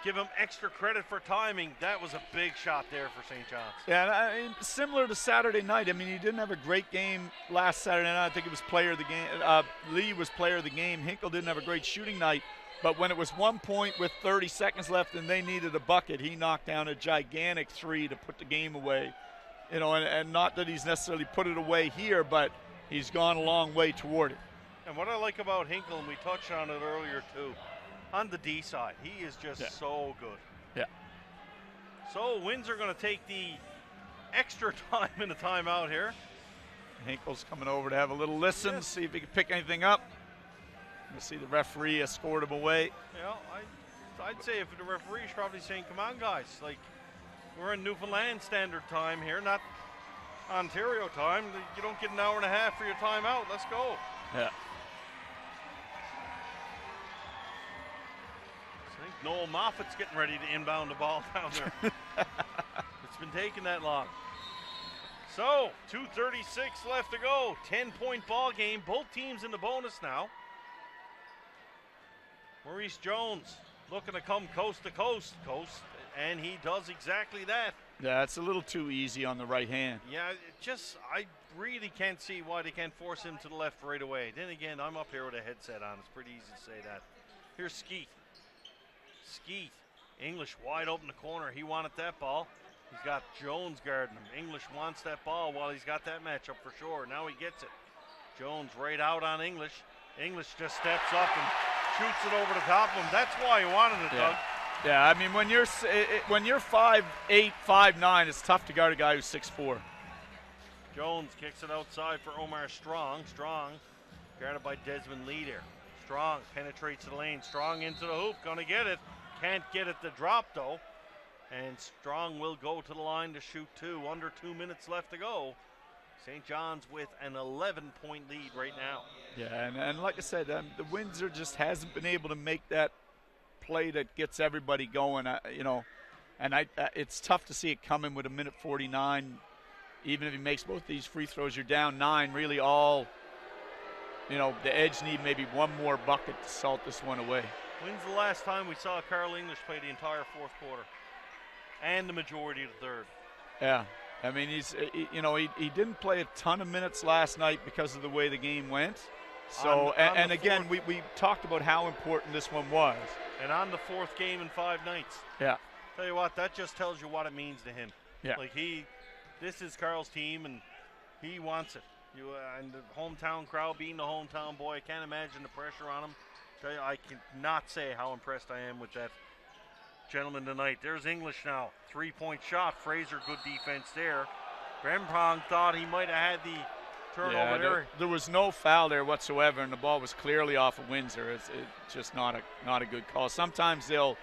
give him extra credit for timing. That was a big shot there for St. John's. Yeah, and I mean, similar to Saturday night. I mean, he didn't have a great game last Saturday night. I think it was player of the game. Lee was player of the game. Hinkle didn't have a great shooting night. But when it was 1 point with 30 seconds left and they needed a bucket, he knocked down a gigantic 3 to put the game away. And not that he's necessarily put it away here, but he's gone a long way toward it. And what I like about Hinkle, and we touched on it earlier too, on the D side, he is just so good. Yeah. So Windsor going to take the extra time in the timeout here. Hinkle's coming over to have a little listen, see if he can pick anything up. You see the referee escort him away. Yeah, I'd say if the referee's probably saying, come on, guys, like we're in Newfoundland standard time here, not Ontario time. You don't get an hour and a half for your timeout. Let's go. Yeah. I think Noel Moffat's getting ready to inbound the ball down there. It's been taking that long. So, 2:36 left to go. 10-point ball game. Both teams in the bonus now. Maurice Jones looking to come coast to coast, and he does exactly that. Yeah, it's a little too easy on the right hand. Yeah, I really can't see why they can't force him to the left right away. Then again, I'm up here with a headset on. It's pretty easy to say that. Here's Skeet. Skeet. English wide open the corner. He wanted that ball. He's got Jones guarding him. English wants that ball while he's got that matchup for sure. Now he gets it. Jones right out on English. English just steps up and shoots it over the top of him. That's why he wanted it, Doug. Yeah, I mean, when you're 5'8", 5'9", it's tough to guard a guy who's 6'4". Jones kicks it outside for Omar Strong. Strong guarded by Desmond Lee there. Strong penetrates the lane. Strong into the hoop. Gonna get it. Can't get it to drop, though. And Strong will go to the line to shoot 2. Under 2 minutes left to go. St. John's with an 11-point lead right now. Yeah, and like I said, the Windsor just hasn't been able to make that play that gets everybody going, you know, and it's tough to see it coming with 1:49. Even if he makes both these free throws, you're down 9. Really all, you know, the Edge need maybe one more bucket to salt this one away. When's the last time we saw Carl English play the entire fourth quarter and the majority of the third? Yeah. I mean, you know, he didn't play a ton of minutes last night because of the way the game went. So, and again, we talked about how important this one was. And on the fourth game in 5 nights. Yeah. Tell you what, that just tells you what it means to him. Yeah. Like this is Carl's team, and he wants it. And the hometown crowd being the hometown boy, I can't imagine the pressure on him. Tell you, I cannot say how impressed I am with that gentleman tonight. There's English now. 3-point shot. Fraser, good defense there. Brempong thought he might have had the turnover there. There was no foul there whatsoever, and the ball was clearly off of Windsor. It's just not a good call. Sometimes they'll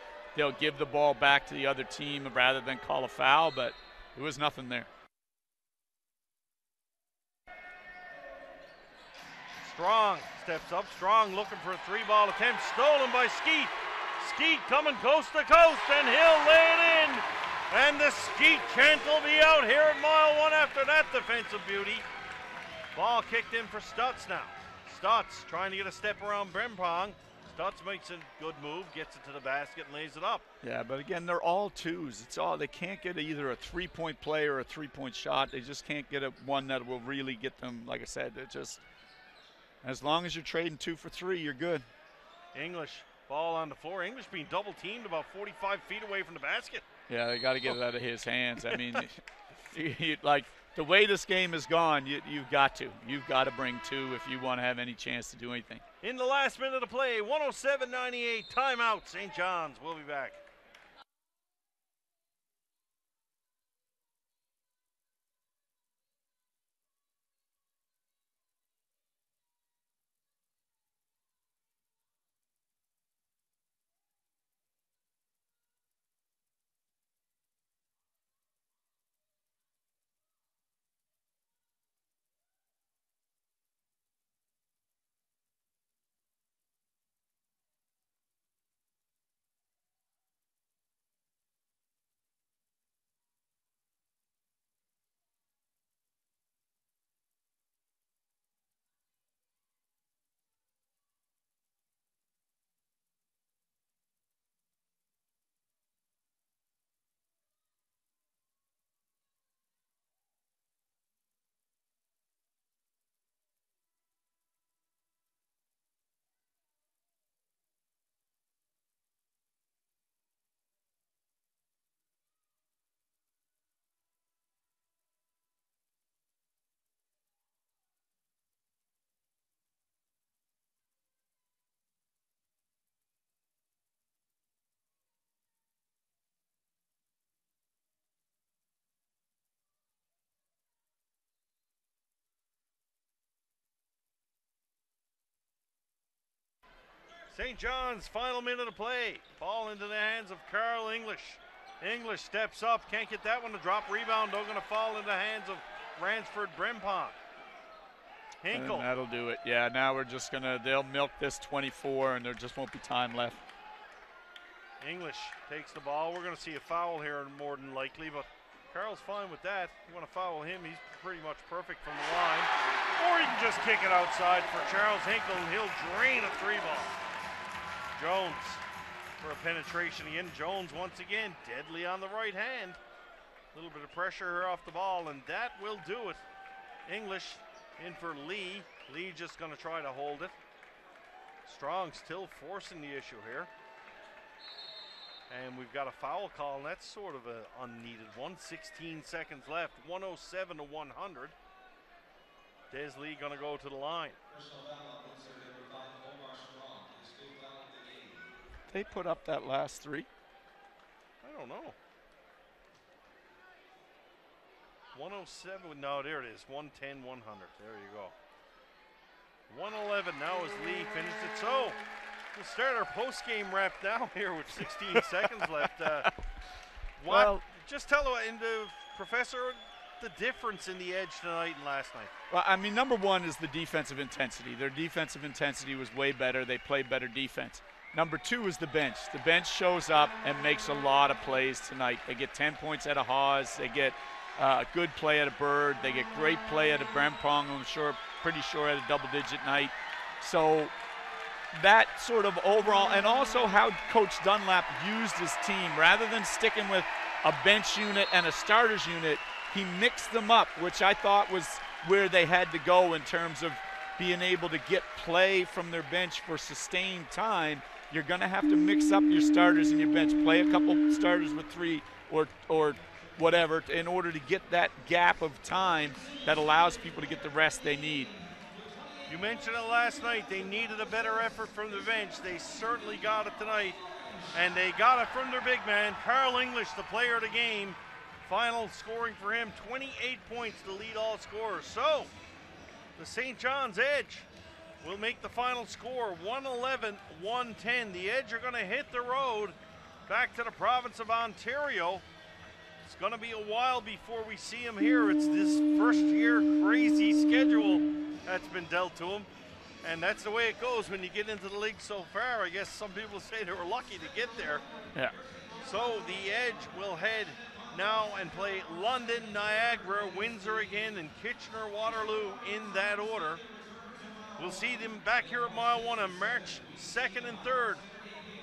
give the ball back to the other team rather than call a foul, but there was nothing there. Strong steps up. Strong looking for a 3-ball attempt. Stolen by Skeet. Skeet coming coast to coast, and he'll lay it in. And the Skeet chant will be out here at mile 1 after that defensive beauty. Ball kicked in for Stutz now. Stutz trying to get a step around Brempong. Stutz makes a good move, gets it to the basket, and lays it up. Yeah, but again, they're all twos. They can't get either a 3-point play or a 3-point shot. They just can't get one that will really get them. Like I said, it just, as long as you're trading 2 for 3, you're good. English, ball on the floor. English being double teamed about 45 feet away from the basket. Yeah, they got to get it out of his hands. I mean, like the way this game has gone, you've got to bring 2 if you want to have any chance to do anything. In the last minute of play, 107-98, timeout, St. John's. We'll be back. St. John's, final minute of play. Ball into the hands of Carl English. English steps up, can't get that one to drop. Rebound, though, going to fall into the hands of Ransford Brempong. Hinkle. And that'll do it. Yeah, now we're just they'll milk this 24, and there just won't be time left. English takes the ball. We're going to see a foul here more than likely, but Carl's fine with that. You want to foul him, he's pretty much perfect from the line. Or you can just kick it outside for Charles Hinkle, and he'll drain a 3-ball. Jones for a penetration again. Jones once again deadly on the right hand. A little bit of pressure here off the ball, and that will do it. English in for Lee. Lee just going to try to hold it. Strong still forcing the issue here. And we've got a foul call, and that's sort of an unneeded one. 16 seconds left, 107 to 100. Des Lee going to go to the line. They put up that last 3? I don't know. 107, no, there it is. 110, 100. There you go. 111 now as Lee finished it. So we'll start our post-game wrap now here with 16 seconds left. Well, just tell the professor the difference in the Edge tonight and last night. Well, I mean, number one is the defensive intensity. Their defensive intensity was way better. They played better defense. Number 2 is the bench. The bench shows up and makes a lot of plays tonight. They get 10 points out of Hawes. They get a good play out of Bird. They get great play out of Brempong, who I'm pretty sure had a double-digit night. So that sort of overall, and also how Coach Dunlap used his team. Rather than sticking with a bench unit and a starters unit, he mixed them up, which I thought was where they had to go in terms of being able to get play from their bench for sustained time. You're going to have to mix up your starters and your bench. Play a couple starters with 3 or whatever in order to get that gap of time that allows people to get the rest they need. You mentioned it last night. They needed a better effort from the bench. They certainly got it tonight, and they got it from their big man, Carl English, the player of the game. Final scoring for him, 28 points to lead all scorers. So the St. John's Edge will make the final score 111-110. The Edge are going to hit the road back to the province of Ontario. It's going to be a while before we see them here. It's this first-year crazy schedule that's been dealt to them, and that's the way it goes when you get into the league so far. I guess some people say they were lucky to get there. Yeah. So the Edge will head now and play London, Niagara, Windsor again, and Kitchener, Waterloo in that order. We'll see them back here at Mile 1 on March 2nd and 3rd.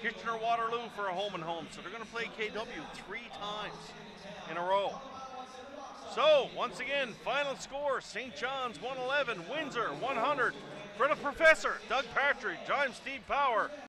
Kitchener, Waterloo for a home and home. So they're going to play KW 3 times in a row. So, once again, final score, St. John's 111, Windsor 100. For the professor, Doug Partridge, I'm Steve Power.